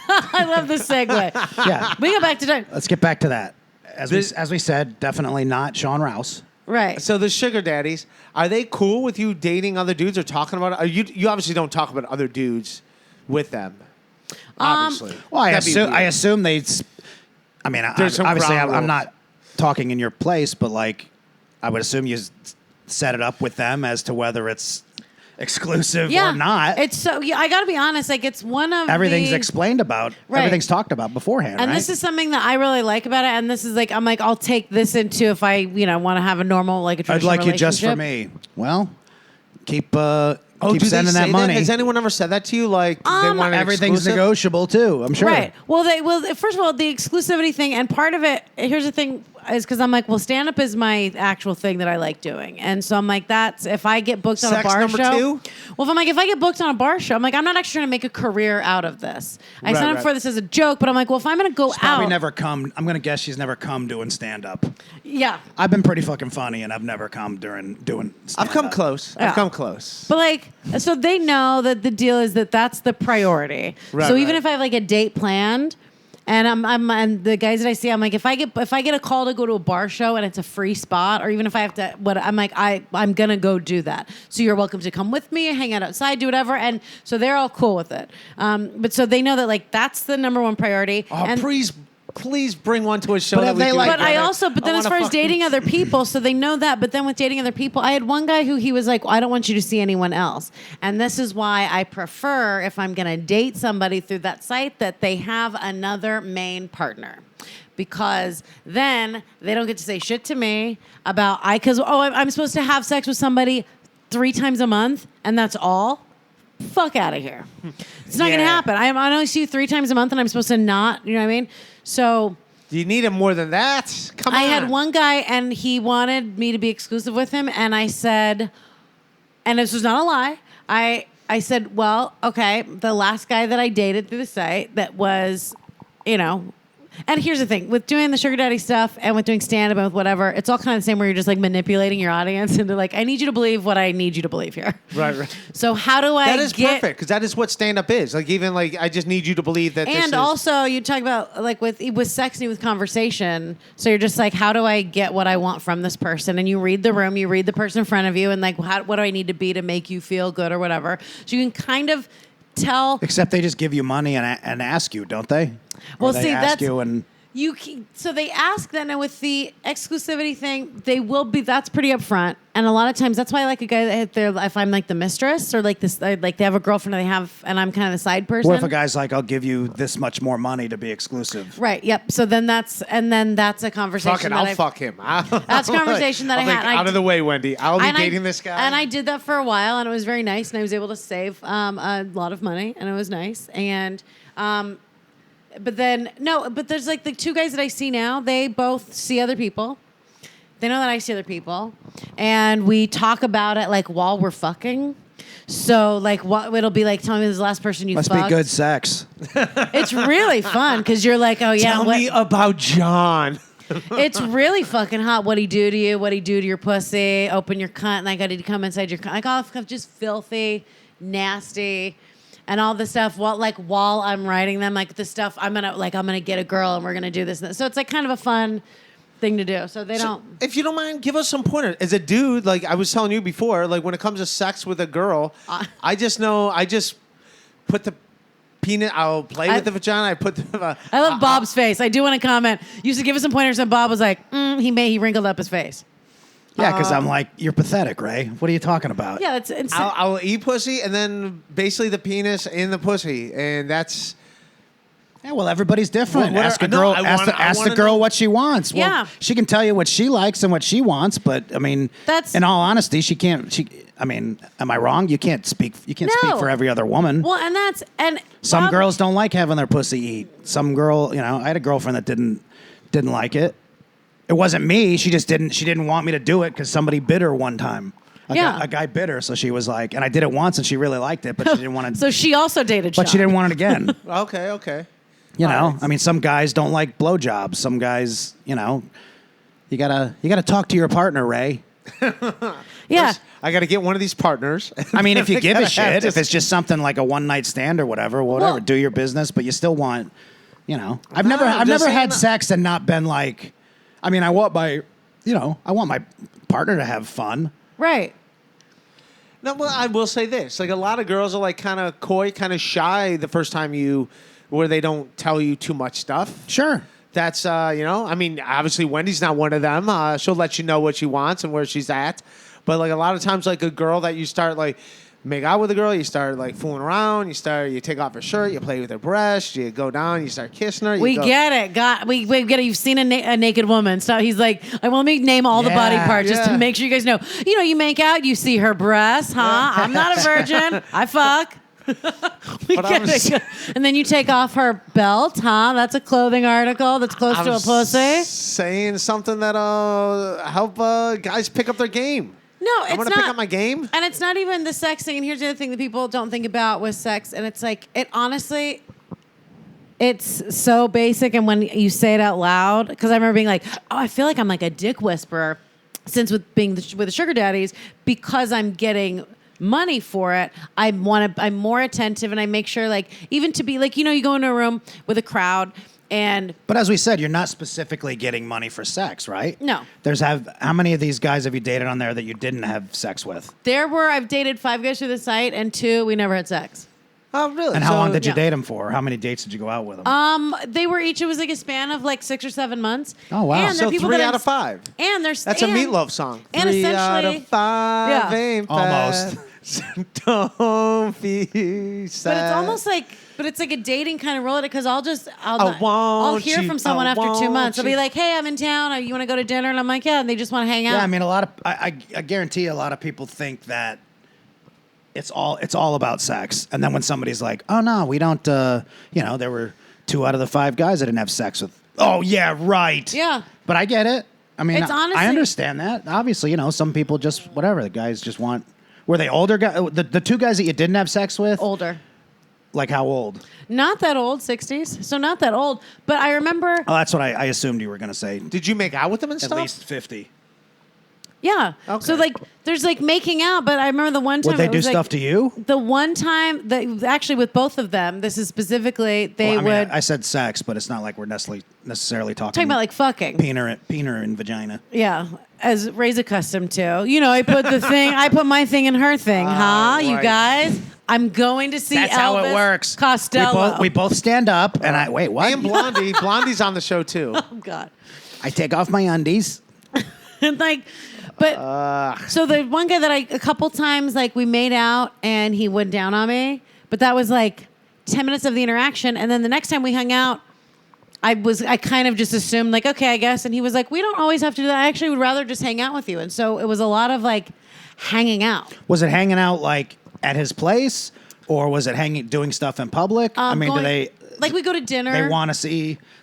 I love this segue. Yeah. We go back to Let's get back to that. As we said, definitely not Sean Rouse. right. So the sugar daddies, are they cool with you dating other dudes or talking about it? You obviously don't talk about other dudes with them. Obviously. Well, That'd be weird. I assume they. I mean, There's some obviously, ground I'm rules. not talking in your place, but I would assume you set it up with them as to whether it's exclusive Yeah. or not. It's so. Yeah, I got to be honest. It's one of Everything's the, explained about. Right. Everything's talked about beforehand. And right? this is something that I really like about it. And this is I'm I'll take this into if I want to have a normal a traditional I'd like you just for relationship. me. Well, keep Do they sending say that money. Has anyone ever said that to you? Like they want an Everything's exclusive? negotiable too. I'm sure. Right. Well, first of all, the exclusivity thing, and part of it. Here's the thing: is because I'm well, stand up is my actual thing that I like doing, and so I'm that's if I get booked on a Sex bar number show. two? Well, if I get booked on a bar show, I'm I'm not actually trying to make a career out of this. I Right, signed up right. for this as a joke, but I'm well, if I'm going to go Probably out, never come. I'm gonna guess she's never come doing stand up. yeah. I've been pretty fucking funny, and I've never come during doing stand-up. I've come close. Yeah. I've come close. But so they know that the deal is that's the priority. Right, so even right. if I have a date planned, and and the guys that I see, I'm if I get a call to go to a bar show and it's a free spot, or even if I have to, I'm gonna go do that. So you're welcome to come with me, hang out outside, do whatever, and so they're all cool with it. But so they know that that's the number one priority. Oh, and please bring one to a show. But that if we they do like- But together. then as wanna far as fucking- dating other people, so they know that. But then with dating other people, I had one guy who he was I don't want you to see anyone else. And this is why I prefer, if I'm going to date somebody through that site, that they have another main partner. Because then they don't get to say shit to me about, I'm supposed to have sex with somebody 3 times a month, and that's all. Fuck out of here. It's not going to Yeah. happen. I only see you 3 times a month, and I'm supposed to not, you know what I mean? So You need it more than that. Come on. I had one guy, and he wanted me to be exclusive with him, and I said, and this was not a lie. I said, well, okay, the last guy that I dated through the site that was, And here's the thing, with doing the sugar daddy stuff and with doing stand-up and with whatever, it's all kind of the same where you're just like manipulating your audience into like, I need you to believe what I need you to believe here. Right. So how do I That is perfect, because that is what stand-up is. Like, even like, I just need you to believe that this is... And also, you talk about like with sex and with conversation. So you're just like, how do I get what I want from this person? And you read the room, you read the person in front of you, and like, what do I need to be to make you feel good or whatever? So you can kind of tell. Except they just give you money and ask you, don't they? Well, or they see, ask you and so they ask then, and with the exclusivity thing, they will be. That's pretty upfront, and a lot of times that's why I like a guy that if I'm like the mistress or like this, like they have a girlfriend and I'm kind of the side person. What if a guy's like, I'll give you this much more money to be exclusive? Right. Yep. So then that's a conversation. Fuck it, I'll fuck him. That's a conversation that I had. Out of the way, Wendy. I'll be dating this guy. And I did that for a while, and it was very nice, and I was able to save a lot of money, and it was nice. And but there's like the two guys that I see now. They both see other people. They know that I see other people, and we talk about it like while we're fucking. So like, what it'll be like? Tell me this is the last person you Must fucked. be good sex. It's really fun because you're like, oh yeah, Tell me about John. It's really fucking hot. What'd he do to you? What'd he do to your pussy? Open your cunt, and I got to come inside your cunt. Like all just filthy, nasty. And all the stuff while I'm writing them, like the stuff I'm gonna get a girl and we're gonna do this and that. So it's like kind of a fun thing to do. So they don't. If you don't mind, give us some pointers. As a dude, like I was telling you before, like when it comes to sex with a girl, I just put the peanut. I'll play with the vagina. I put the. I love Bob's face. I do want to comment. You used to give us some pointers, and Bob was like, he wrinkled up his face. Yeah, because I'm like, you're pathetic, Ray. What are you talking about? Yeah, that's insane. I'll eat pussy and then basically the penis in the pussy, and that's. Yeah, well, everybody's different. Well, ask a girl. Ask the girl what she wants. Well, Yeah. she can tell you what she likes and what she wants, but I mean, in all honesty, she can't. I mean, am I wrong? You can't speak. You can't speak for every other woman. Well, and some girls don't like having their pussy eat. Some girl, I had a girlfriend that didn't like it. It wasn't me. She just didn't. She didn't want me to do it because somebody bit her one time. A guy bit her, so she was like, and I did it once, and she really liked it, but she didn't want to. So she also dated. But Sean. she didn't want it again. Okay. I mean, some guys don't like blowjobs. Some guys, you gotta talk to your partner, Ray. Yeah. I got to get one of these partners. I mean, if you give a shit, if it's just something like a one night stand or whatever, do your business, but you still want, I've never had sex and not been like. I mean, I want my partner to have fun. Right. No, well, I will say this: like a lot of girls are like kind of coy, kind of shy the first time where they don't tell you too much stuff. Sure. That's I mean, obviously Wendy's not one of them. She'll let you know what she wants and where she's at. But like a lot of times, like a girl that you start like make out with a girl, you start like fooling around. You take off her shirt, you play with her breast, you go down, you start kissing her. We get it. We get it. You've seen a naked woman. So he's like, I want me to name all the body parts just to make sure you guys know. You make out, you see her breasts, huh? Yeah. I'm not a virgin. I fuck. And then you take off her belt, huh? That's a clothing article that's close to a pussy. Saying something that'll help guys pick up their game. No, it's not. I'm going to pick up my game. And it's not even the sex thing. And here's the other thing that people don't think about with sex. And it's like, honestly, it's so basic. And when you say it out loud, because I remember being like, oh, I feel like I'm like a dick whisperer since with the sugar daddies, because I'm getting money for it. I'm more attentive, and I make sure, like, even to be like, you go into a room with a crowd. But as we said, you're not specifically getting money for sex, right? No. How many of these guys have you dated on there that you didn't have sex with? I've dated 5 guys through the site, and 2 we never had sex. Oh, really? And how long did you date them for? How many dates did you go out with them? They were each. It was like a span of like 6 or 7 months. Oh wow! And so 3 out of 5. And there's that's a Meatloaf song. And 3 out of 5 ain't almost. Don't be sad. But it's almost like, it's like a dating kind of role because I'll hear from someone after 2 months. They'll be like, hey, I'm in town. You want to go to dinner? And I'm like, yeah. And they just want to hang out. Yeah, I mean, I guarantee a lot of people think that it's all about sex. And then when somebody's like, oh no, we don't. There were 2 out of the 5 guys I didn't have sex with. Oh yeah, right. Yeah. But I get it. I mean, it's honestly, I understand that. Obviously, some people just whatever. The guys just want. Were they older guys? The 2 guys that you didn't have sex with? Older. Like how old? Not that old, 60s. So not that old. But I remember. Oh, that's what I assumed you were going to say. Did you make out with them and At stuff? least 50. Yeah. Okay. So like, there's like making out, but I remember the one time. Would they it do was, stuff like, to you? The one time that actually with both of them, this is specifically they Well, I would mean, I said sex, but it's not like we're necessarily talking talking about like fucking. peener and vagina. Yeah, as Ray's accustomed to. You know, I put my thing in her thing, huh? You right. guys, I'm going to see That's Elvis how it works. Costello. We both stand up, and I wait. What? And Blondie. Blondie's on the show too. Oh God. I take off my undies. And like, but so the one guy that a couple times like we made out and he went down on me, but that was like 10 minutes of the interaction, and then the next time we hung out, I kind of just assumed like, okay, I guess, and he was like, we don't always have to do that. I actually would rather just hang out with you, and so it was a lot of like hanging out. Was it hanging out like at his place, or was it doing stuff in public? I mean, do they? Like we go to dinner.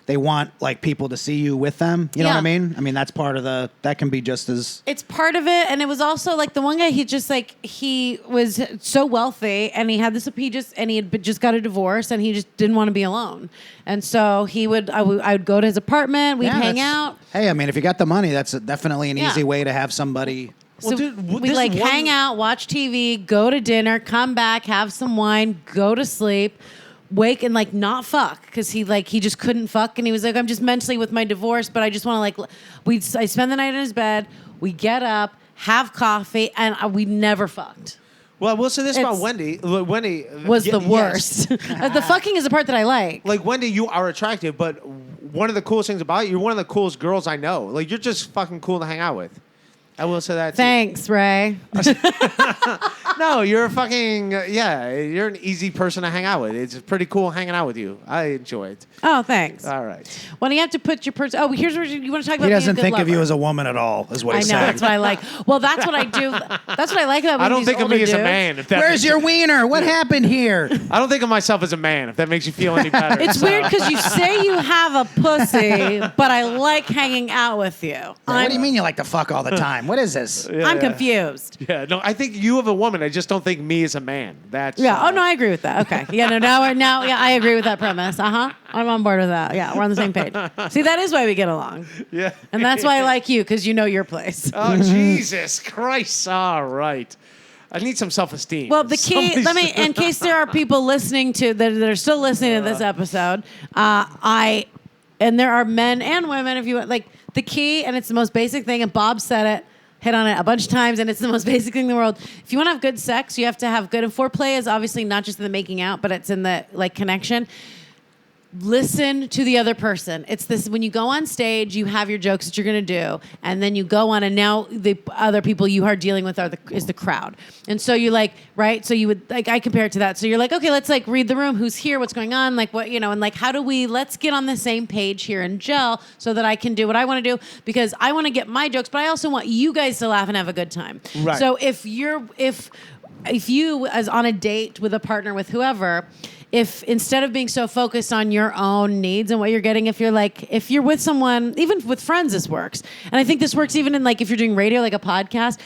They want like people to see you with them. You know what I Yeah. mean? I mean, that's part of that can be just as. It's part of it, and it was also like the one guy. He was so wealthy, and he had he had just got a divorce, and he just didn't want to be alone, and so I would go to his apartment, we'd hang out. Hey, I mean, if you got the money, that's definitely an Yeah. easy way to have somebody. So Well, dude, we this like one- hang out, watch TV, go to dinner, come back, have some wine, go to sleep. Wake and like not fuck because he just couldn't fuck, and he was like, I'm just mentally with my divorce, but I just want to I spend the night in his bed, we get up, have coffee, and we never fucked. Well, I will say this about It's- Wendi. Look, Wendi Was the yes. worst. The fucking is the part that I like. Like Wendi, you are attractive, but one of the coolest things about you, you're one of the coolest girls I know. Like you're just fucking cool to hang out with. I will say that. Thanks, Ray. No, you're a fucking you're an easy person to hang out with. It's pretty cool hanging out with you. I enjoy it. Oh, thanks. All right. When you have to put your person. Oh, here's where you want to talk about. He being a doesn't good think of you lover. as a woman at all. Is what I know. he's saying. That's what I like. Well, that's what I do. That's what I like about. I don't these think of me older as a dudes. man. If that Where's makes your you- wiener? What happened here? I don't think of myself as a man. If that makes you feel any better. It's weird because you say you have a pussy, but I like hanging out with you. What do you mean you like to fuck all the time? What is this? I'm confused. Yeah. No, I think you have a woman. I just don't think me as a man. That's Yeah. Oh no, I agree with that. Okay. Yeah. No. Now. Yeah, I agree with that premise. I'm on board with that. Yeah, we're on the same page. See, that is why we get along, Yeah. and that's why I like you because you know your place. Oh Jesus Christ! All right. I need some self-esteem. Well, the key. Somebody's- In case there are people listening to that are still listening to this episode, and there are men and women. If you want, like the key, and it's the most basic thing. And Bob said it, hit on it a bunch of times, and it's the most basic thing in the world. If you want to have good sex, you have to have good. And foreplay is obviously not just in the making out, but it's in the like connection. Listen to the other person. It's this when you go on stage, you have your jokes that you're going to do, and then you go on, and now the other people you are dealing with is the crowd. And so you like, right? So you would like I compare it to that. So you're like, okay, let's like read the room. Who's here? What's going on? Like what and like how do let's get on the same page here and gel so that I can do what I want to do because I want to get my jokes, but I also want you guys to laugh and have a good time. Right. So if you as on a date with a partner with whoever. If instead of being so focused on your own needs and what you're getting, if you're with someone, even with friends, this works. And I think this works even in like if you're doing radio, like a podcast.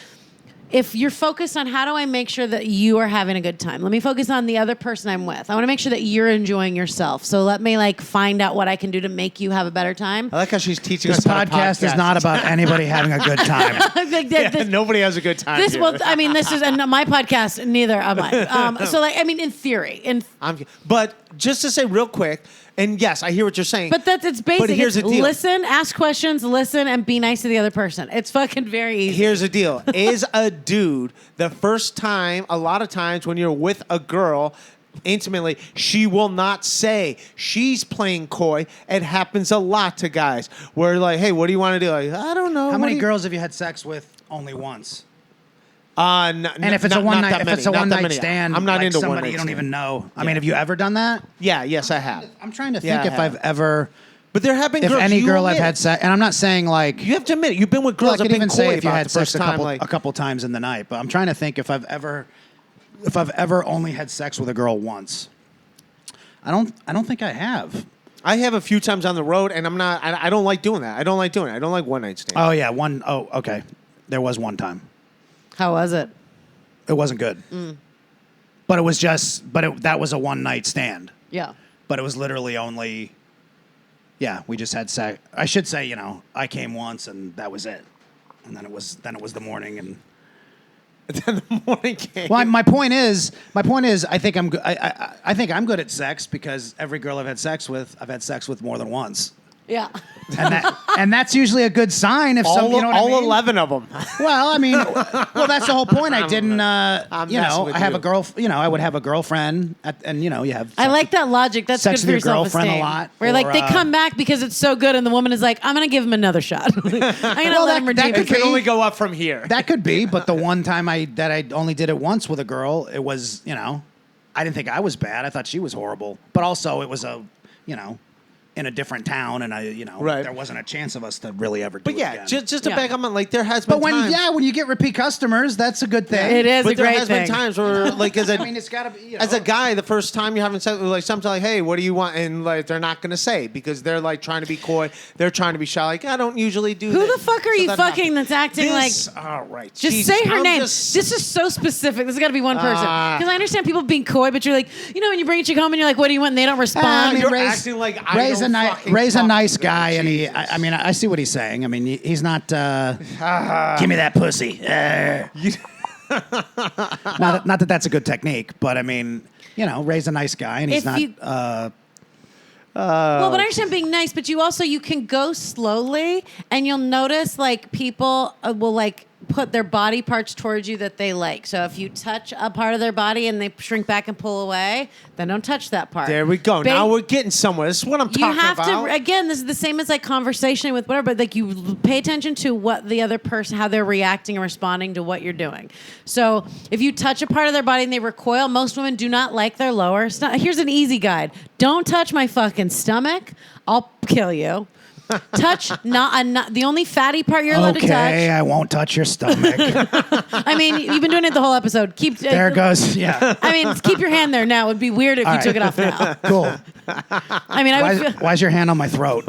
If you're focused on how do I make sure that you are having a good time? Let me focus on the other person I'm with. I want to make sure that you're enjoying yourself. So let me like find out what I can do to make you have a better time. I like how she's teaching This us how to podcast is not about anybody having a good time. Like, Yeah, nobody has a good time. this here. well, I mean, this is and my podcast. Neither am I. So like, I mean, in theory, But just to say real quick, and yes, I hear what you're saying. But it's basic. But here's It's the deal. listen, ask questions, listen, and be nice to the other person. It's fucking very easy. Here's the deal. Is a dude the first time, a lot of times when you're with a girl intimately, she will not say she's playing coy. It happens a lot to guys where like, hey, what do you want to do? Like, I don't know. How What many do you-" girls have you had sex with only once? And And if it's a one night stand, I'm not like into somebody one-night you don't stand. even know. I mean, have you ever done that? Yeah, yes, I have. I'm trying to Yeah, think I if have. I've ever, But there have been if girls. any you girl I've admit had it. sex, and I'm not saying like. You have to admit it. You've been with Well, girls I that could have been even say coy if you about had the first sex time. Like, a couple times in the night, but I'm trying to think if I've ever only had sex with a girl once. I don't think I have. I have a few times on the road, and I'm not. I don't like doing that. I don't like doing it. I don't like one night stands. Oh yeah, okay. There was one time. How was it? It wasn't good. But it was just, that was a one night stand. Yeah. But it was literally only, we just had sex. I should say, I came once and that was it. And then it was the morning and then the morning came. Well, my point is, I think I'm good at sex because every girl I've had sex with more than once. Yeah. And that's usually a good sign if some, you know what I mean? 11 of them. Well, I mean, that's the whole point. I didn't, I have a girl, I would have a girlfriend and you have. I like that logic. That's sex good for with your your girlfriend self-esteem. a lot. Where like they come back because it's so good and the woman is like, I'm going to give him another shot. I'm going to let him redeem It it. can only go up from here. That could be, but the one time I only did it once with a girl, it was, I didn't think I was bad. I thought she was horrible. But also it was in a different town, and there wasn't a chance of us to really ever do it again. just to back up on, like, there has been times. But when you get repeat customers, that's a good thing. It is but a great there has been times where, like, as a, I mean, it's gotta be, as a guy, the first time you're having sex, like, something like, hey, what do you want? And, like, they're not going to say because they're, like, trying to be coy. They're trying to be shy. Like, I don't usually do Who that. the fuck are you fucking that's acting like... All right. Just Jesus, say her I'm name. just- This is so specific. This has got to be one person. Because I understand people being coy, but you're like, when you bring a chick home and you're like, what do you want? And they don't respond. I mean, You're Ray's- acting like I Ray's don't a fucking Ray's a talk nice to them. guy, and Jesus. I see what he's saying. I mean, he's not. Give me that pussy. Not that that's a good technique, but I mean, Ray's a nice guy, and he's If not. you- well, but I understand being nice, but you can go slowly, and you'll notice like people will like put their body parts towards you that they like. So if you touch a part of their body and they shrink back and pull away, then don't touch that part. There we go. Now we're getting somewhere. This is what I'm You talking have about. to, again, this is the same as like conversation with whatever, but like you pay attention to what the other person, how they're reacting and responding to what you're doing. So if you touch a part of their body and they recoil, most women do not like their lower stomach. Here's an easy guide. Don't touch my fucking stomach. I'll kill you. Touch not the only fatty part you're allowed to touch. Okay, I won't touch your stomach. I mean, you've been doing it the whole episode. Keep There it goes. Yeah. I mean, keep your hand there now. It would be weird if you right. took it off now. Cool. I mean, I would feel, Why's your hand on my throat?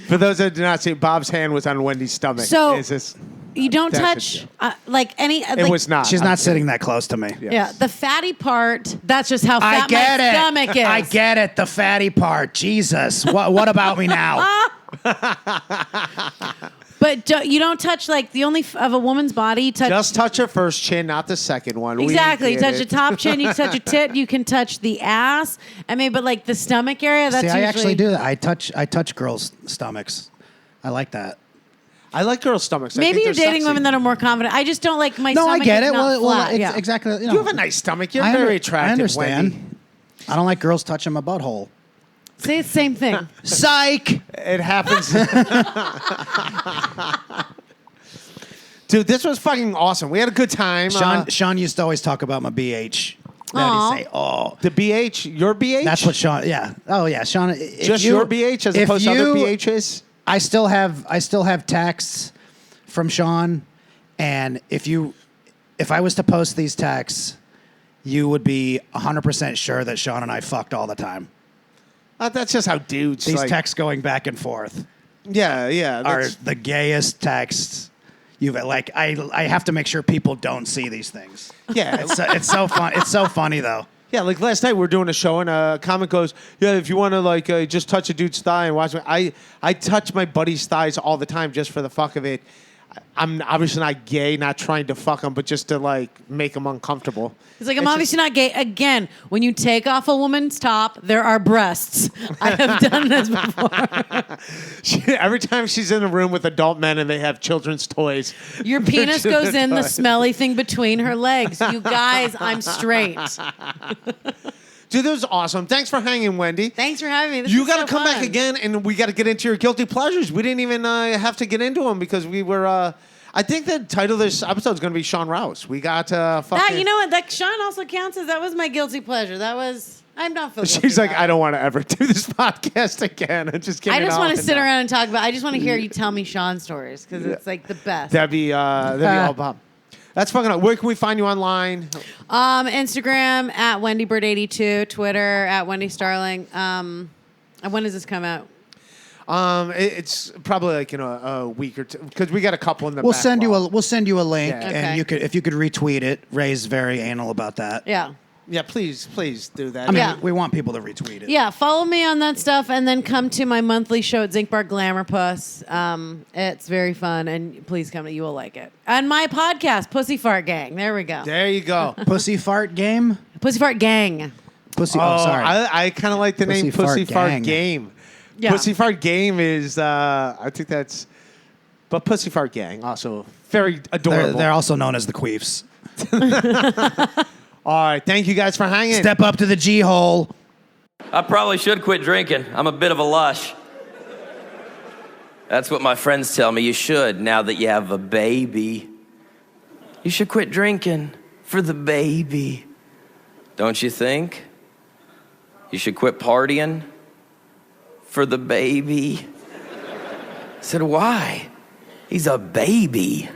For those that do not see, Bob's hand was on Wendy's stomach. So- It's just- you don't That's touch like any. it was not. She's not sitting that close to me. Yeah, the fatty part. That's just how I fat get my it. stomach is. I get it. The fatty part. Jesus. What about me now? But you don't touch like the only of a woman's body. You touch Just touch her first chin, not the second one. exactly. You We touch get the it. top chin. You can touch a tit. You can touch the ass. I mean, but like the stomach area. That's See, I usually, actually do that. I touch girls' stomachs. I like that. I like girls' stomachs. I Maybe think you're they're dating sexy. women that are more confident. I just don't like my No, stomach. I get is it. not flat. It's yeah. exactly. You have a nice stomach. You're very attractive. I understand. Wendy. I don't like girls touching my butthole. Say the same thing. Psych. It happens. Dude, this was fucking awesome. We had a good time. Sean used to always talk about my BH. Aw. He'd say, "Oh, The BH, your BH? that's what Sean." Yeah. Oh yeah, Sean. if Just you- your BH as if opposed to other you- BHs? I still have texts from Sean, and if I was to post these texts, you would be 100% sure that Sean and I fucked all the time. That's just how dudes. These like, texts going back and forth Yeah. are that's- the gayest texts you've like. I have to make sure people don't see these things. Yeah. It's so fun. It's so funny though. Yeah, like last night we were doing a show and a comic goes, yeah, if you want to like just touch a dude's thigh and watch me. I touch my buddy's thighs all the time just for the fuck of it. I'm obviously not gay, not trying to fuck them, but just to like make them uncomfortable. It's like, I'm obviously not gay. Again, when you take off a woman's top, there are breasts. I have done this before. Every time she's in a room with adult men and they have children's toys. Your penis goes in the smelly thing between her legs. You guys, I'm straight. Dude, that was awesome. Thanks for hanging, Wendy. Thanks for having me. This You was got to so come back fun. again, and we got to get into your guilty pleasures. We didn't even have to get into them because we were. I think the title of this episode is going to be Sean Rouse. We got fucking. That, you know what? That Sean also counts as that was my guilty pleasure. That was I'm not feeling. She's like, I don't want to ever do this podcast again. And just give I me just want to sit around and talk about. I just want to hear you tell me Sean stories because it's like the best. That'd be all Bob. That's fucking. Where can we find you online? Instagram at WendyBird82, Twitter at Wendi Starling. When does this come out? It's probably like in a week or two because we got a couple in the. We'll send you a link, Yeah. Okay. and if you could retweet it. Ray's very anal about that. Yeah. Yeah, please do that. I mean, Yeah. we want people to retweet it. Yeah, follow me on that stuff, and then come to my monthly show at Zinc Bar Glamour Puss. It's very fun, and please come. You will like it. And my podcast, Pussy Fart Gang. There we go. There you go. Pussy fart game. Pussy Fart Gang. Pussy. Oh, sorry. I kind of like the name Pussy Fart Gang. Game. Yeah. Pussy Fart Game is, I think that's, but Pussy Fart Gang also very adorable. They're also known as the Queefs. All right, thank you guys for hanging. Step up to the G hole. I probably should quit drinking. I'm a bit of a lush. That's what my friends tell me. You should, now that you have a baby. You should quit drinking for the baby. Don't you think? You should quit partying for the baby. I said, why? He's a baby.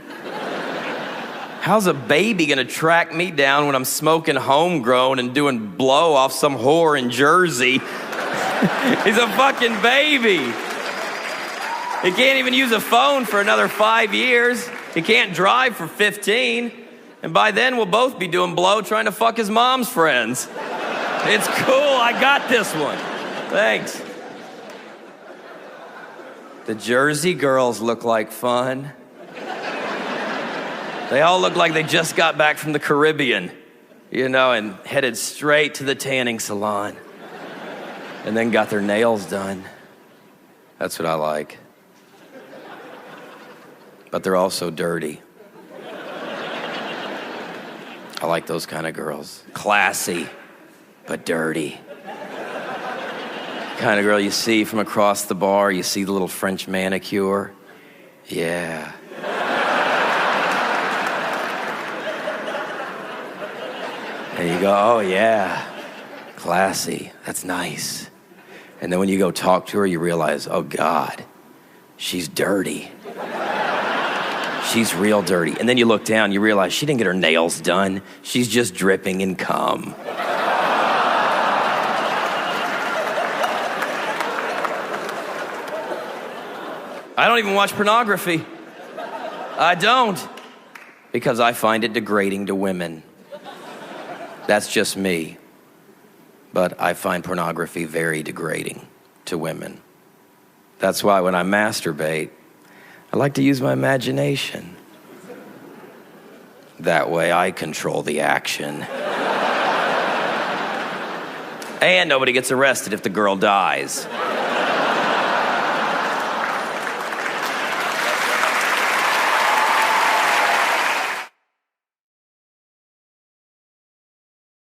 How's a baby gonna track me down when I'm smoking homegrown and doing blow off some whore in Jersey? He's a fucking baby. He can't even use a phone for another 5 years. He can't drive for 15. And by then, we'll both be doing blow trying to fuck his mom's friends. It's cool, I got this one. Thanks. The Jersey girls look like fun. They all look like they just got back from the Caribbean, and headed straight to the tanning salon. And then got their nails done. That's what I like. But they're also dirty. I like those kind of girls. Classy, but dirty. Kind of girl you see from across the bar, you see the little French manicure. Yeah. And you go, oh yeah, classy, that's nice. And then when you go talk to her, you realize, oh God, she's dirty. She's real dirty. And then you look down, you realize she didn't get her nails done. She's just dripping in cum. I don't even watch pornography. I don't. Because I find it degrading to women. That's just me. But I find pornography very degrading to women. That's why when I masturbate, I like to use my imagination. That way I control the action. And nobody gets arrested if the girl dies.